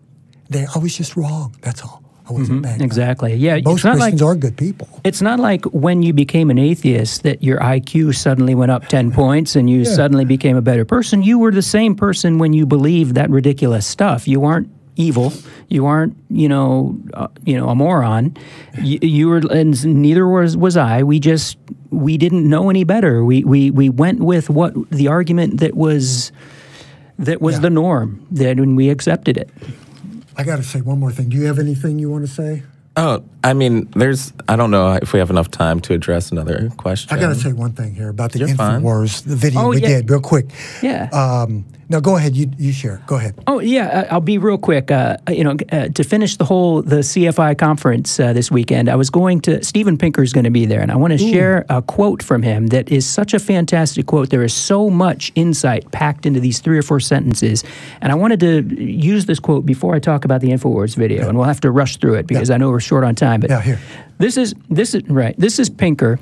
I was just wrong. That's all. I wasn't a bad guy. Exactly. Yeah. Most Christians are good people. It's not like when you became an atheist that your IQ suddenly went up 10 points and you suddenly became a better person. You were the same person when you believed that ridiculous stuff. You aren't evil. You aren't, a moron. You were, and neither was I. We didn't know any better. We went with what the argument that was the norm. That when we accepted it. I got to say one more thing. Do you have anything you want to say? Oh, I mean, I don't know if we have enough time to address another question. I got to say one thing here about the You're fine. Infowars, the video we did, real quick. Yeah. No, go ahead. You share. Go ahead. Oh, yeah. I'll be real quick. To finish the CFI conference this weekend, I was going to, Steven Pinker's going to be there, and I want to share a quote from him that is such a fantastic quote. There is so much insight packed into these 3 or 4 sentences, and I wanted to use this quote before I talk about the Infowars video, and we'll have to rush through it because I know we're short on time. But here. This is right. This is Pinker.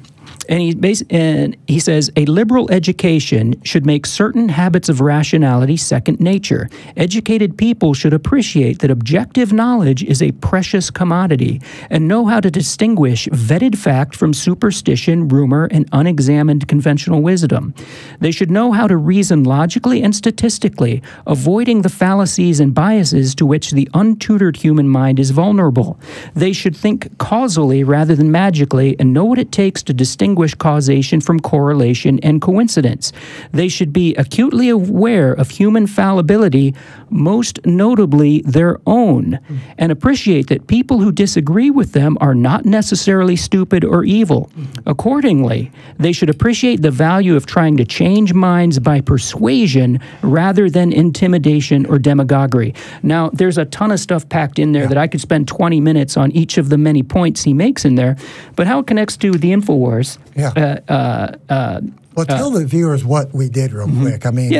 And he says, a liberal education should make certain habits of rationality second nature. Educated people should appreciate that objective knowledge is a precious commodity and know how to distinguish vetted fact from superstition, rumor, and unexamined conventional wisdom. They should know how to reason logically and statistically, avoiding the fallacies and biases to which the untutored human mind is vulnerable. They should think causally rather than magically and know what it takes to distinguish causation from correlation and coincidence. They should be acutely aware of human fallibility, most notably their own, and appreciate that people who disagree with them are not necessarily stupid or evil. Accordingly, they should appreciate the value of trying to change minds by persuasion rather than intimidation or demagoguery. Now, there's a ton of stuff packed in there that I could spend 20 minutes on each of the many points he makes in there, but how it connects to the Infowars. Well, tell the viewers what we did real quick. I mean,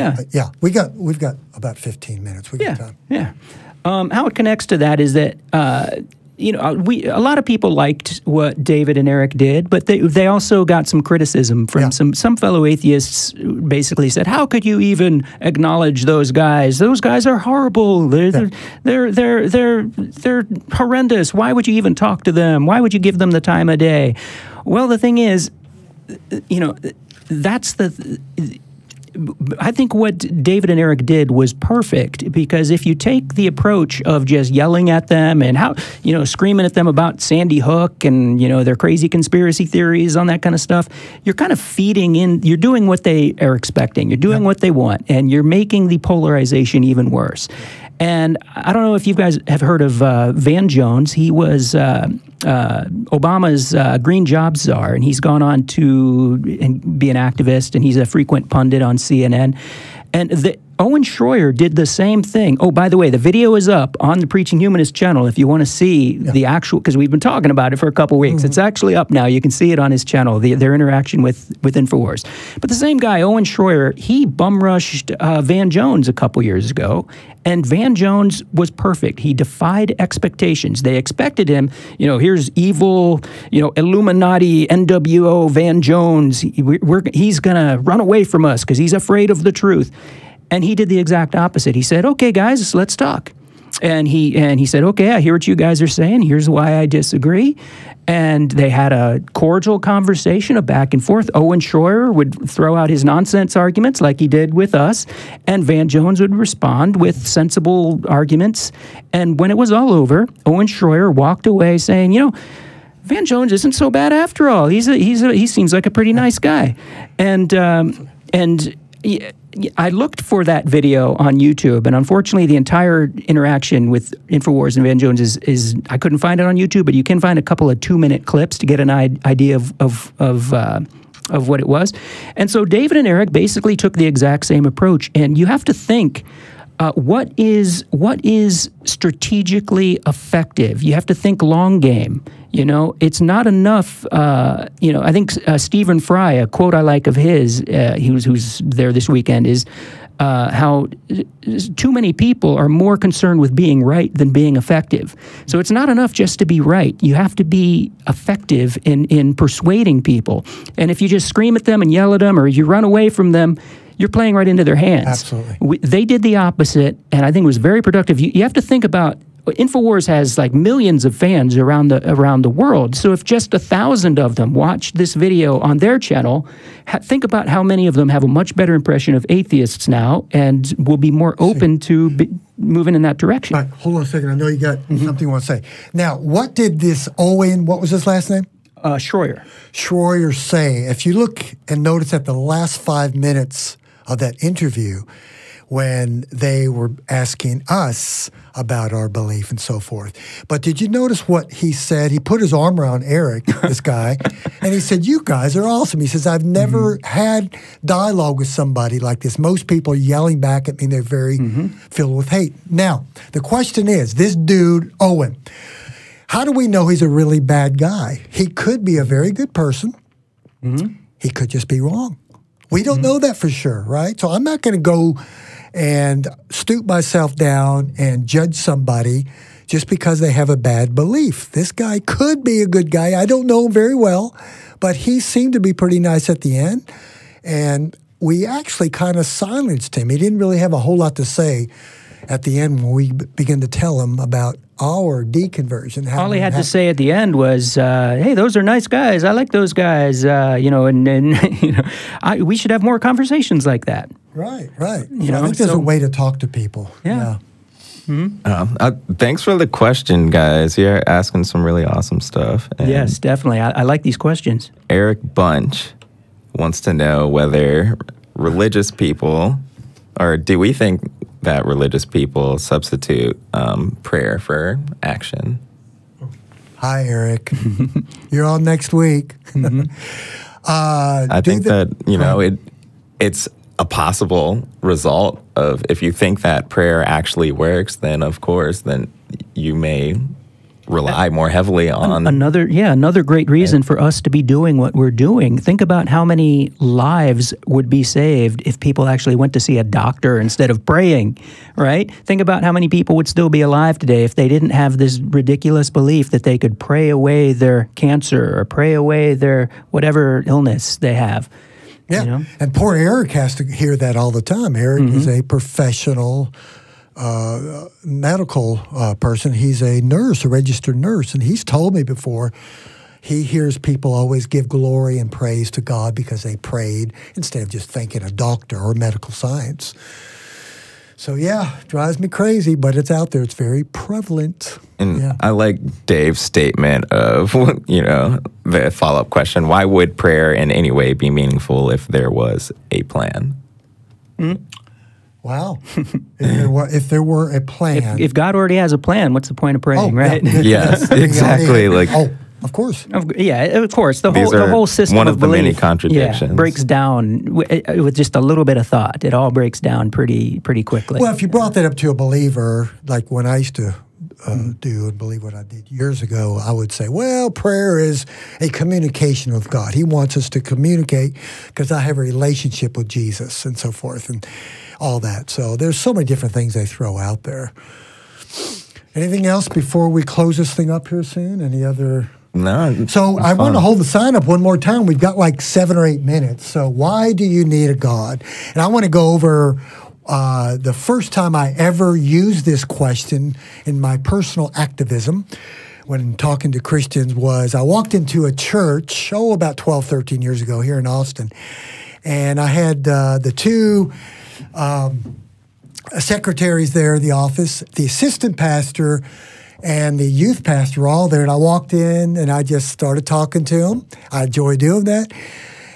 we've got about 15 minutes. We got time. Yeah. How it connects to that is that a lot of people liked what David and Eric did, but they also got some criticism from some fellow atheists. Basically said, "How could you even acknowledge those guys? Those guys are horrible. They're horrendous. Why would you even talk to them? Why would you give them the time of day?" Well, the thing is, I think what David and Eric did was perfect, because if you take the approach of just yelling at them and screaming at them about Sandy Hook and, their crazy conspiracy theories on that kind of stuff, you're kind of feeding in, you're doing what they are expecting, you're doing what they want, and you're making the polarization even worse. And I don't know if you guys have heard of Van Jones. He was Obama's green jobs czar, and he's gone on to be an activist, and he's a frequent pundit on CNN. And Owen Schroyer did the same thing. Oh, by the way, the video is up on the Preaching Humanist channel if you want to see the actual, because we've been talking about it for a couple weeks. It's actually up now. You can see it on his channel, their interaction with Infowars. But the same guy, Owen Schroyer, he bum-rushed Van Jones a couple years ago, and Van Jones was perfect. He defied expectations. They expected him, here's evil, Illuminati, NWO Van Jones. He's going to run away from us because he's afraid of the truth. And he did the exact opposite. He said, "Okay, guys, let's talk." And he said, "Okay, I hear what you guys are saying. Here's why I disagree." And they had a cordial conversation, a back and forth. Owen Schroyer would throw out his nonsense arguments like he did with us, and Van Jones would respond with sensible arguments. And when it was all over, Owen Schroyer walked away saying, Van Jones isn't so bad after all. He seems like a pretty nice guy. I looked for that video on YouTube, and unfortunately, the entire interaction with Infowars and Van Jones is I couldn't find it on YouTube, but you can find a couple of 2-minute clips to get an idea of what it was. And so David and Eric basically took the exact same approach, and you have to think. What is strategically effective? You have to think long game. It's not enough. I think Stephen Fry, a quote I like of his, who's there this weekend, is how too many people are more concerned with being right than being effective. So it's not enough just to be right. You have to be effective in persuading people. And if you just scream at them and yell at them, or you run away from them, you're playing right into their hands. Absolutely. They did the opposite, and I think it was very productive. You have to think about, Infowars has like millions of fans around the world. So if just 1,000 of them watched this video on their channel, think about how many of them have a much better impression of atheists now and will be more open to moving in that direction. All right, hold on a second. I know you got something you want to say. Now, what did this Owen, what was his last name? Schroyer. Schroyer say. If you look and notice at the last 5 minutes of that interview, when they were asking us about our belief and so forth. But did you notice what he said? He put his arm around Eric, this guy, and he said, "You guys are awesome." He says, "I've never had dialogue with somebody like this. Most people are yelling back at me. They're very filled with hate." Now, the question is, this dude, Owen, how do we know he's a really bad guy? He could be a very good person. He could just be wrong. We don't know that for sure, right? So I'm not going to go and stoop myself down and judge somebody just because they have a bad belief. This guy could be a good guy. I don't know him very well, but he seemed to be pretty nice at the end. And we actually kind of silenced him. He didn't really have a whole lot to say at the end when we began to tell him about our deconversion. All he had to say at the end was, "Hey, those are nice guys. I like those guys. You know, and you know, we should have more conversations like that." Right, right. You know, I think there's a way to talk to people. Yeah. Thanks for the question, guys. You're asking some really awesome stuff. And Yes, definitely. I like these questions. Eric Bunch wants to know whether religious people, or do we think that religious people substitute prayer for action? Hi, Eric. You're on next week. I think that, you know, it's a possible result of, if you think that prayer actually works, then of course, then you may rely more heavily on another great reason for us to be doing what we're doing. Think about how many lives would be saved if people actually went to see a doctor instead of praying, right? Think about how many people would still be alive today if they didn't have this ridiculous belief that they could pray away their cancer or pray away their whatever illness they have. Yeah, You know? and poor Eric has to hear that all the time. Eric is a professional medical person. He's a nurse, a registered nurse, and he's told me before he hears people always give glory and praise to God because they prayed instead of just thanking a doctor or medical science. So yeah, drives me crazy, but it's out there. It's very prevalent. And I like Dave's statement of, you know, the follow-up question, why would prayer in any way be meaningful if there was a plan? Wow. if there were a plan. If God already has a plan, what's the point of praying, right? Yeah. Yes, exactly. Like, of course. Yeah, of course. The these whole system one of the belief, many contradictions. breaks down with just a little bit of thought. It all breaks down pretty quickly. Well, if you brought that up to a believer, like when I used to do and believe what I did years ago, I would say, well, prayer is a communication with God. He wants us to communicate because I have a relationship with Jesus and so forth and all that. So there's so many different things they throw out there. Anything else before we close this thing up here soon? Any other? No. So I want to hold the sign up one more time. We've got like 7 or 8 minutes. So why do you need a God? And I want to go over the first time I ever used this question in my personal activism when talking to Christians was I walked into a church, about 12, 13 years ago here in Austin. And I had the two secretaries there in the office, the assistant pastor and the youth pastor were all there. And I walked in and I just started talking to them. I enjoy doing that.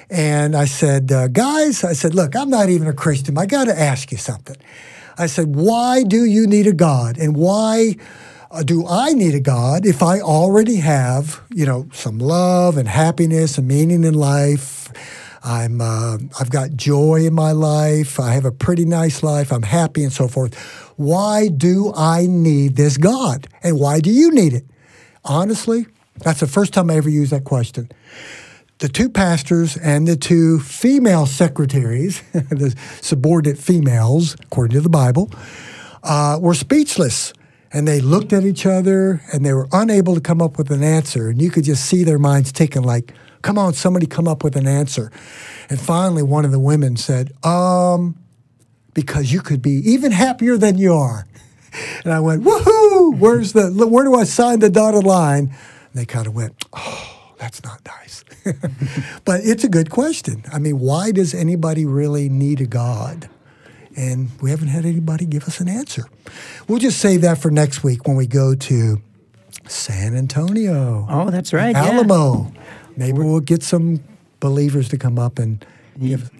And I said, guys, I said, look, I'm not even a Christian. I got to ask you something. I said, why do you need a God? And why do I need a God if I already have, you know, some love and happiness and meaning in life? I've got joy in my life. I have a pretty nice life. I'm happy and so forth. Why do I need this God? And why do you need it? Honestly, that's the first time I ever used that question. The two pastors and the two female secretaries, the subordinate females, according to the Bible, were speechless. And they looked at each other and they were unable to come up with an answer. And you could just see their minds ticking like, come on, somebody come up with an answer. And finally, one of the women said, because you could be even happier than you are. And I went, woohoo, where do I sign the dotted line? And they kind of went, oh, that's not nice. But it's a good question. I mean, why does anybody really need a God? And we haven't had anybody give us an answer. We'll just save that for next week when we go to San Antonio. Oh, that's right. Alamo. Yeah. Maybe we'll get some believers to come up and give us.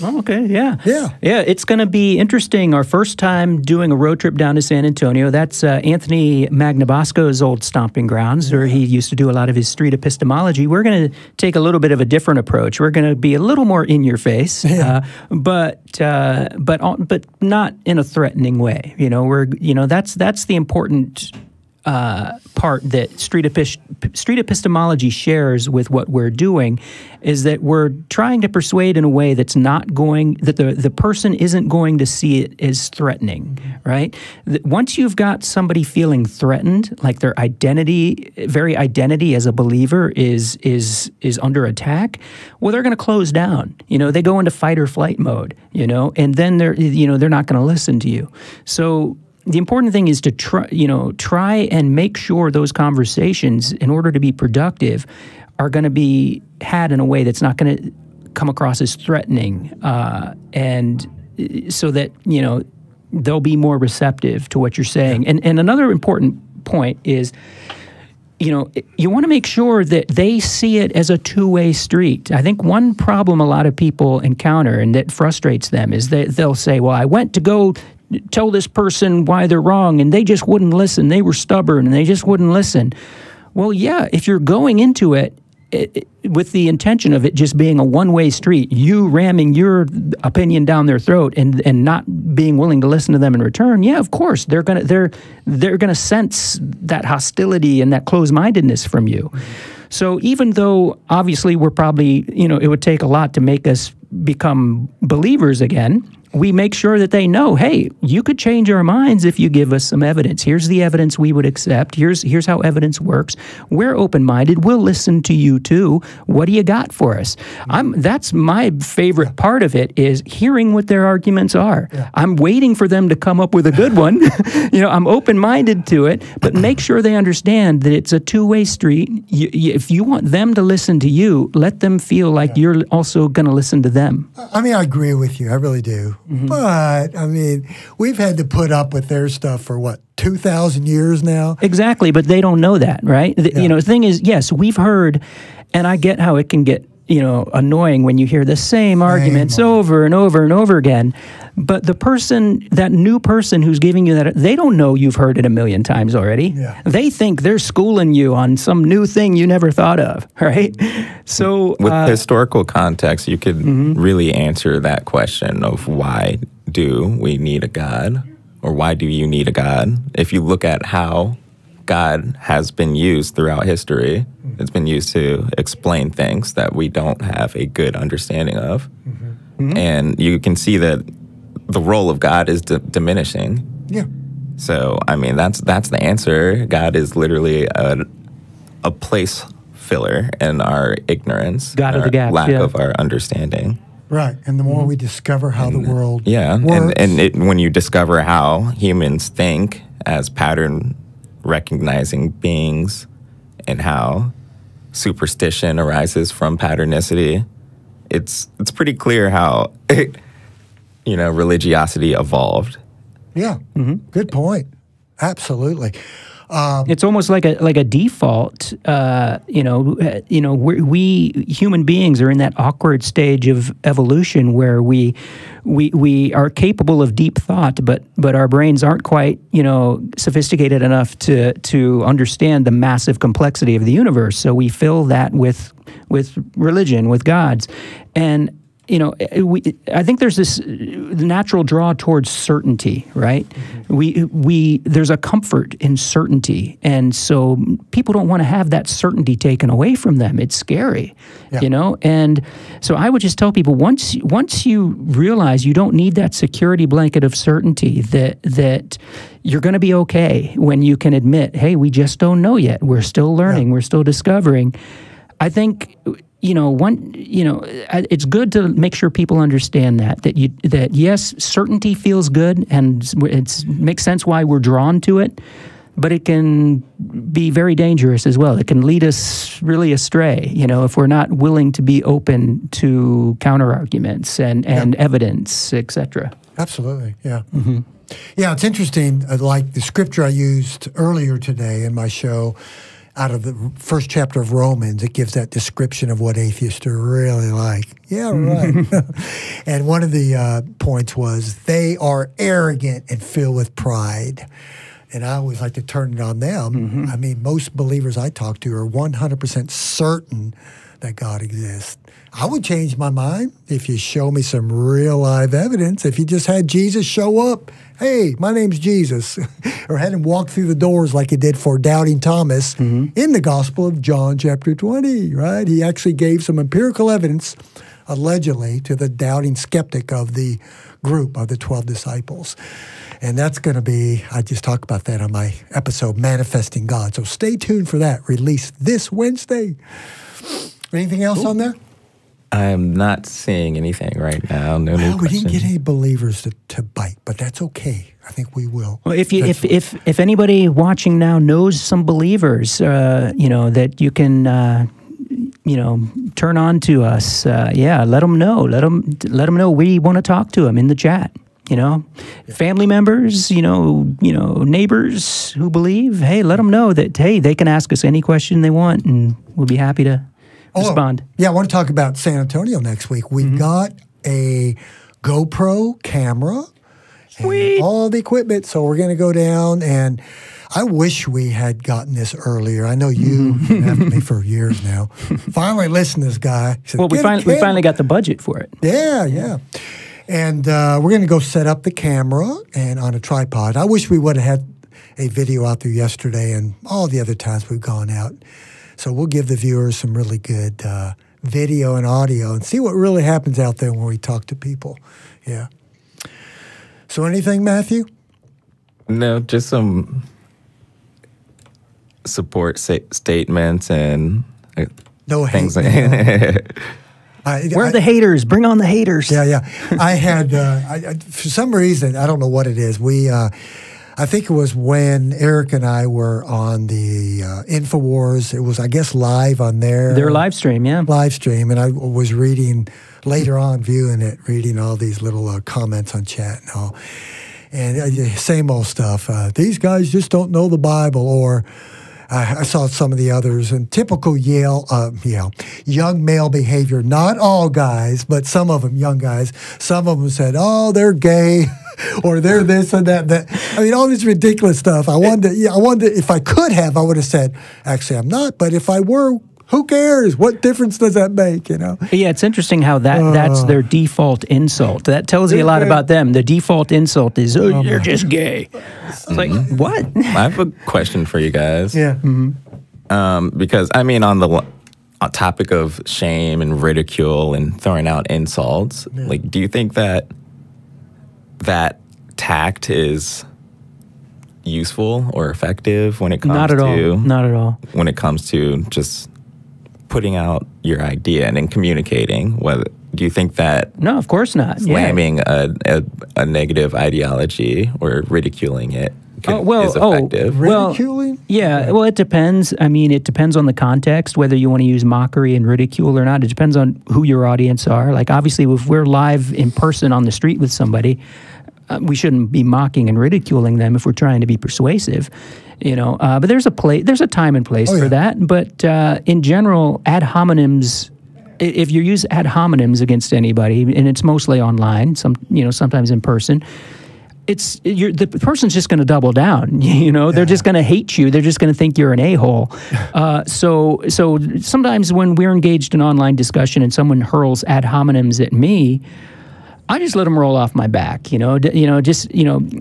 Oh, okay, yeah. Yeah. Yeah, it's going to be interesting. Our first time doing a road trip down to San Antonio. That's Anthony Magnabosco's old stomping grounds, where he used to do a lot of his street epistemology. We're going to take a little bit of a different approach. We're going to be a little more in your face, but not in a threatening way. That's the important part that street epistemology shares with what we're doing, is that we're trying to persuade in a way that's not going, that the person isn't going to see it as threatening, right? Once you've got somebody feeling threatened, like their very identity as a believer is under attack, well, they're going to close down. They go into fight or flight mode, and then they're not going to listen to you. So the important thing is to try and make sure those conversations, in order to be productive, are going to be had in a way that's not going to come across as threatening, and so that they'll be more receptive to what you're saying. And another important point is, you want to make sure that they see it as a two-way street. I think one problem a lot of people encounter and that frustrates them is that they'll say, well, I went to go tell this person why they're wrong, and they just wouldn't listen. They were stubborn, and they just wouldn't listen. Well, yeah, if you're going into it with the intention of it just being a one-way street, you ramming your opinion down their throat and not being willing to listen to them in return, yeah, of course, they're gonna sense that hostility and that closed-mindedness from you. So even though obviously we're probably, it would take a lot to make us become believers again, we make sure that they know, hey, you could change our minds if you give us some evidence. Here's the evidence we would accept. Here's how evidence works. We're open-minded. We'll listen to you too. What do you got for us? That's my favorite part of it, is hearing what their arguments are. Yeah. I'm waiting for them to come up with a good one. I'm open-minded to it, but make sure they understand that it's a two-way street. If you want them to listen to you, let them feel like you're also going to listen to them. I mean, I agree with you. I really do. But, I mean, we've had to put up with their stuff for, 2,000 years now? Exactly, but they don't know that, right? The thing is, yes, we've heard, and I get how it can get, annoying when you hear the same arguments over and over and over again. But that new person who's giving you that, they don't know you've heard it a million times already. Yeah. They think they're schooling you on some new thing you never thought of, right? So with historical context, you could really answer that question of why do we need a God, or why do you need a God? If you look at how God has been used throughout history, it's been used to explain things that we don't have a good understanding of. And you can see that the role of God is diminishing. Yeah. So, I mean, that's the answer. God is literally a place filler in our ignorance, God of the gaps, lack of our understanding. Right, and the more we discover how the world works. And when you discover how humans think as pattern recognizing beings, and how superstition arises from patternicity, it's pretty clear how religiosity evolved. Yeah, good point. Absolutely. It's almost like a default. We human beings are in that awkward stage of evolution where we are capable of deep thought, but our brains aren't quite sophisticated enough to understand the massive complexity of the universe. So we fill that with religion, with gods, and I think there's this natural draw towards certainty, right? There's a comfort in certainty, and so people don't want to have that certainty taken away from them. It's scary, And so I would just tell people, once you realize you don't need that security blanket of certainty, that you're going to be okay when you can admit, hey, we just don't know yet. We're still learning. We're still discovering. I think. It's good to make sure people understand that yes, certainty feels good, and it makes sense why we're drawn to it, but it can be very dangerous as well. It can lead us really astray, if we're not willing to be open to counter arguments and evidence, etc. Absolutely, yeah. Yeah, it's interesting. Like the scripture I used earlier today in my show, out of the first chapter of Romans, it gives that description of what atheists are really like. Yeah, right. And one of the points was they are arrogant and filled with pride. And I always like to turn it on them. I mean, most believers I talk to are 100% certain that God exists. I would change my mind if you show me some real live evidence. If you just had Jesus show up, hey, my name's Jesus, or had him walk through the doors like he did for doubting Thomas in the Gospel of John chapter 20, right? He actually gave some empirical evidence, allegedly, to the doubting skeptic of the group of the 12 disciples. And that's going to be, I just talked about that on my episode, Manifesting God. So stay tuned for that, released this Wednesday. Anything else on there? I'm not seeing anything right now. No new we questions. didn't get any believers to bite, but that's okay. I think we will. Well, if anybody watching now knows some believers, that you can, turn on to us, let them know. Let them know we want to talk to them in the chat. Family members, neighbors who believe. Hey, let them know that they can ask us any question they want, and we'll be happy to respond. Yeah, I want to talk about San Antonio next week. We've got a GoPro camera and all the equipment, so we're going to go down, and I wish we had gotten this earlier. I know you've been after me for years now. Finally listened to this guy. Said, we finally got the budget for it. Yeah. And we're going to go set up the camera and on a tripod. I wish we would have had a video out there yesterday and all the other times we've gone out. So we'll give the viewers some really good video and audio and see what really happens out there when we talk to people. Yeah. So anything, Matthew? No, just some support statements and no things hate. Where are the haters? Bring on the haters. Yeah. I had, for some reason, I don't know what it is. I think it was when Eric and I were on the Infowars. It was, I guess, live on their live stream, yeah. Live stream. And I was reading, later on, viewing it, reading all these little comments on chat and all. And same old stuff. These guys just don't know the Bible, or I saw some of the others, and typical young male behavior. Not all guys, but some of them, young guys. Some of them said, "Oh, they're gay," or "They're this and that." I mean, all this ridiculous stuff. I wanted, if I could have, I would have said, "Actually, I'm not." But if I were, who cares? What difference does that make? Yeah, it's interesting how that's their default insult. That tells you a lot about them. The default insult is, "You're just gay." It's like, what? I have a question for you guys. Yeah. Because, I mean, on the topic of shame and ridicule and throwing out insults, like, do you think that tact is useful or effective when it comes Not at all. When it comes to just putting out your idea and then communicating? Do you think that No, of course not. slamming a negative ideology or ridiculing it is effective? Ridiculing? Well, it depends. I mean, it depends on the context, whether you want to use mockery and ridicule or not. It depends on who your audience are. Like, obviously, if we're live in person on the street with somebody, we shouldn't be mocking and ridiculing them if we're trying to be persuasive. But there's a time and place for that. But in general, ad hominems, if you use ad hominems against anybody, and it's mostly online, sometimes in person, the person's just going to double down. They're just going to hate you. They're just going to think you're an a-hole. So sometimes when we're engaged in online discussion and someone hurls ad hominems at me, I just let them roll off my back,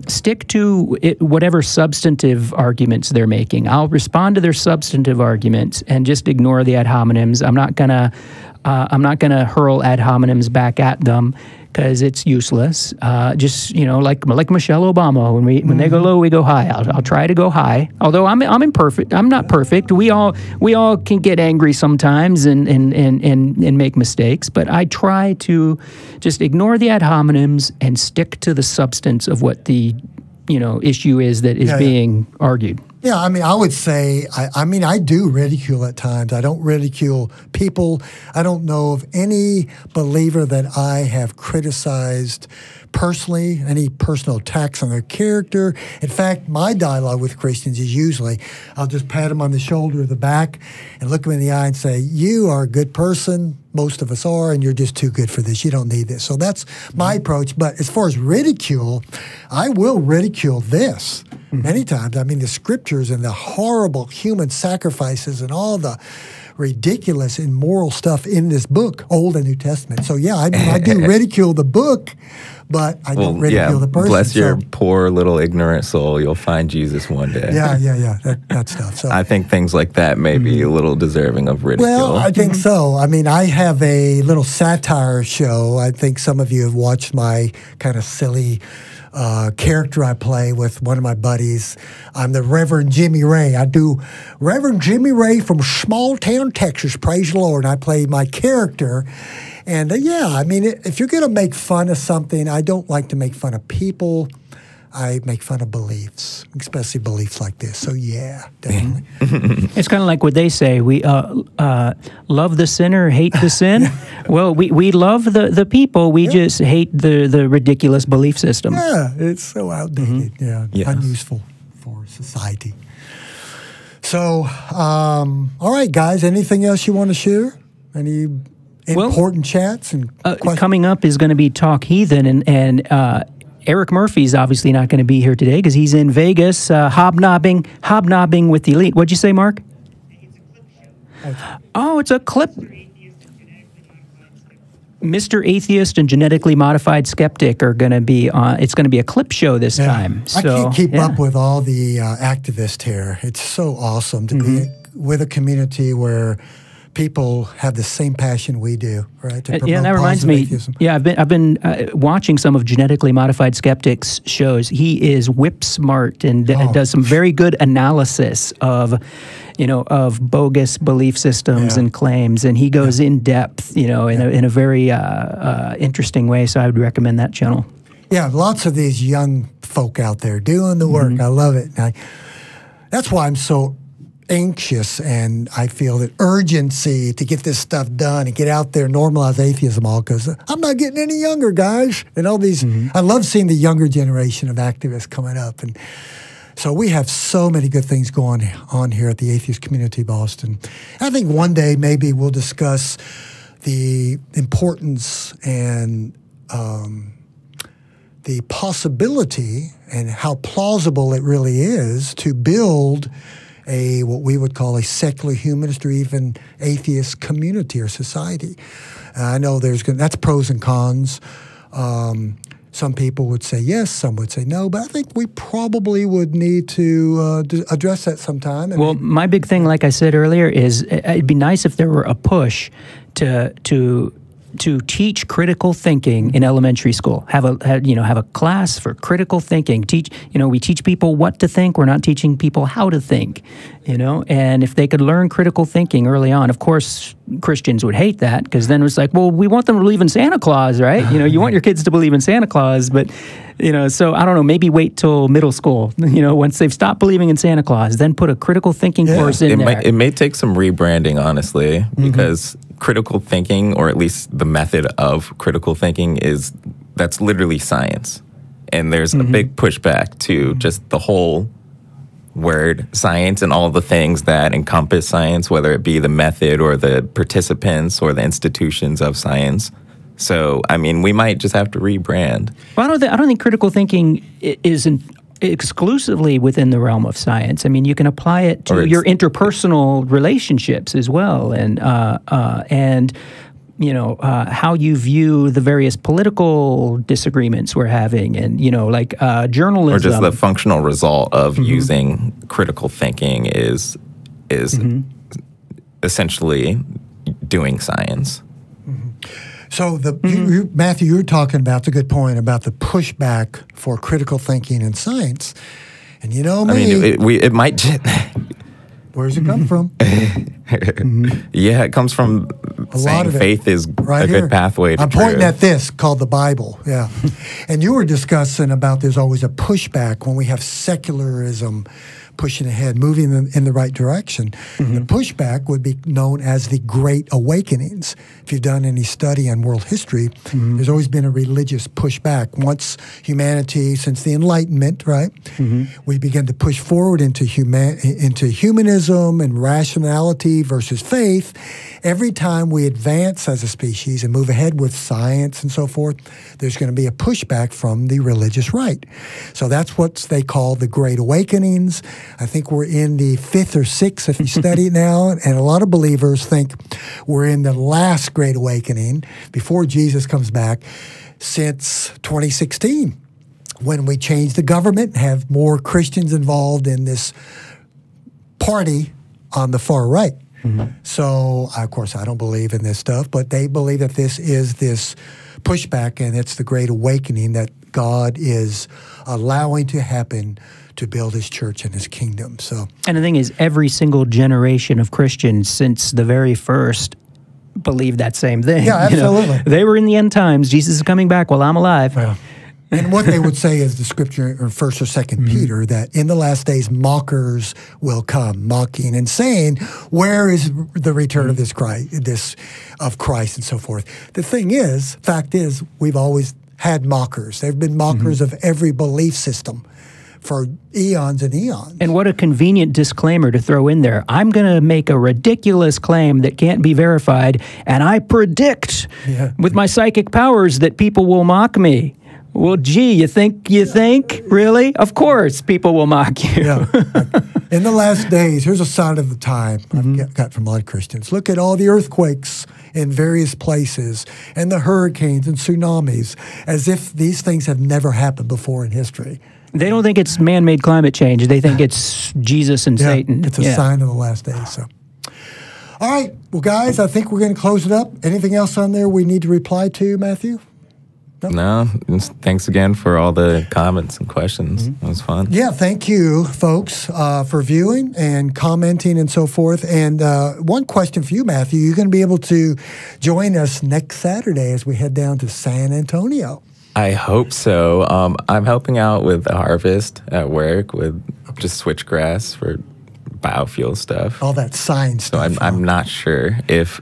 stick to whatever substantive arguments they're making. I'll respond to their substantive arguments and just ignore the ad hominems. I'm not gonna hurl ad hominems back at them because it's useless. Like Michelle Obama, when they go low, we go high. I'll try to go high. Although I'm imperfect. I'm not perfect. We all can get angry sometimes and make mistakes. But I try to just ignore the ad hominems and stick to the substance of what the issue is that is being argued. Yeah, I mean, I would say, I do ridicule at times. I don't ridicule people. I don't know of any believer that I have criticized personally, any personal attacks on their character. In fact, my dialogue with Christians is usually, I'll just pat them on the shoulder or the back and look them in the eye and say, you are a good person, most of us are, and you're just too good for this. You don't need this. So that's my approach. But as far as ridicule, I will ridicule this many times. I mean, the scriptures and the horrible human sacrifices and all the ridiculous, immoral stuff in this book, Old and New Testament. So yeah, I do ridicule the book, but I don't ridicule the person. Bless your poor little ignorant soul. You'll find Jesus one day. Yeah, that stuff. So I think things like that may be a little deserving of ridicule. Well, I think so. I mean, I have a little satire show. I think some of you have watched my kind of silly character I play with one of my buddies. I'm the Reverend Jimmy Ray. I do Reverend Jimmy Ray from small town Texas. Praise the Lord. I play my character. And I mean, if you're going to make fun of something, I don't like to make fun of people. I make fun of beliefs, especially beliefs like this. So yeah, definitely. It's kind of like what they say: we love the sinner, hate the sin. Well, we love the people. We just hate the ridiculous belief system. Yeah, it's so outdated. Unuseful for society. So, all right, guys. Anything else you want to share? Any important chats and questions? Coming up is going to be Talk Heathen and Eric Murphy's obviously not going to be here today because he's in Vegas hobnobbing with the elite. What'd you say, Mark? Oh, it's a clip. Mr. Atheist and Genetically Modified Skeptic are going to be on. It's going to be a clip show this time. So, I can't keep up with all the activists here. It's so awesome to be with a community where people have the same passion we do, right? To promote that reminds me. atheism. Yeah, I've been watching some of Genetically Modified Skeptics shows. He is whip smart and does some very good analysis of bogus belief systems and claims, and he goes in depth, in a very interesting way. So I would recommend that channel. Yeah, lots of these young folk out there doing the work. I love it. That's why I'm so anxious, and I feel that urgency to get this stuff done and get out there, normalize atheism all, because I'm not getting any younger, guys. And all these, I love seeing the younger generation of activists coming up. And so we have so many good things going on here at the Atheist Community Boston. I think one day maybe we'll discuss the importance and the possibility and how plausible it really is to build what we would call a secular humanist or even atheist community or society. I know that's pros and cons. Some people would say yes, some would say no, but I think we probably would need to address that sometime. Well, my big thing, like I said earlier, is it'd be nice if there were a push to teach critical thinking in elementary school. Have a class for critical thinking. We teach people what to think. We're not teaching people how to think. And if they could learn critical thinking early on, of course, Christians would hate that because then it's like, well, we want them to believe in Santa Claus, right? You want your kids to believe in Santa Claus, but so I don't know. Maybe wait till middle school. Once they've stopped believing in Santa Claus, then put a critical thinking course in there. It may take some rebranding, honestly, because critical thinking, or at least the method of critical thinking, that's literally science. And there's a big pushback to just the whole word science and all the things that encompass science, whether it be the method or the participants or the institutions of science. So, I mean, we might just have to rebrand. Well, I don't think critical thinking isn't exclusively within the realm of science. I mean, you can apply it to your interpersonal relationships as well, and how you view the various political disagreements we're having, and like journalism, or just the functional result of using critical thinking is essentially doing science. So Matthew, you were talking about the good point about the pushback for critical thinking in science, and it might. Where does it come from? Yeah, it comes from saying faith is a good pathway to I'm pointing at this called the Bible. Yeah, and you were discussing about there's always a pushback when we have secularism pushing ahead, moving them in the right direction. The pushback would be known as the Great Awakenings. If you've done any study on world history, there's always been a religious pushback. Once humanity, since the Enlightenment, right, we began to push forward into humanism and rationality versus faith. Every time we advance as a species and move ahead with science and so forth, there's going to be a pushback from the religious right. So that's what they call the Great Awakenings. I think we're in the 5th or 6th if you study it now, and a lot of believers think we're in the last Great Awakening before Jesus comes back since 2016, when we changed the government, have more Christians involved in this party on the far right. So, of course, I don't believe in this stuff, but they believe that this is this pushback, and it's the Great Awakening that God is allowing to happen to build his church and his kingdom. So, and the thing is, every single generation of Christians since the very first believed that same thing. Yeah, absolutely. You know, they were in the end times. Jesus is coming back while I'm alive. Yeah. And what they would say is the scripture, or 1st or 2nd Peter, that in the last days mockers will come, mocking and saying, "Where is the return of Christ and so forth?" The fact is, we've always had mockers. There have been mockers of every belief system for eons and eons. And what a convenient disclaimer to throw in there. I'm going to make a ridiculous claim that can't be verified, and I predict with my psychic powers that people will mock me. Well, gee, you think? Really? Of course people will mock you. Yeah. In the last days, here's a sign of the time I've got from a lot of Christians. Look at all the earthquakes in various places and the hurricanes and tsunamis, as if these things have never happened before in history. They don't think it's man-made climate change. They think it's Jesus and Satan. It's a sign of the last days. So, all right. Well, guys, I think we're going to close it up. Anything else on there we need to reply to, Matthew? No, thanks again for all the comments and questions. It was fun. Yeah, thank you, folks, for viewing and commenting and so forth. And one question for you, Matthew. You're going to be able to join us next Saturday as we head down to San Antonio. I hope so. I'm helping out with the harvest at work with just switchgrass for biofuel stuff. All that science stuff. So I'm not sure if...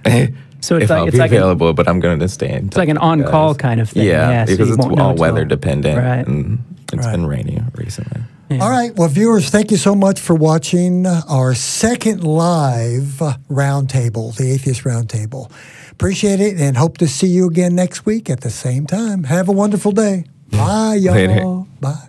So it's I'll be available, but I'm going to stay in touch. It's like an on-call kind of thing. Yeah, because so it's all weather dependent, right. and it's been rainy recently. Yeah. All right. Well, viewers, thank you so much for watching our second live roundtable, the Atheist Roundtable. Appreciate it, and hope to see you again next week at the same time. Have a wonderful day. Bye, y'all. Later. Bye.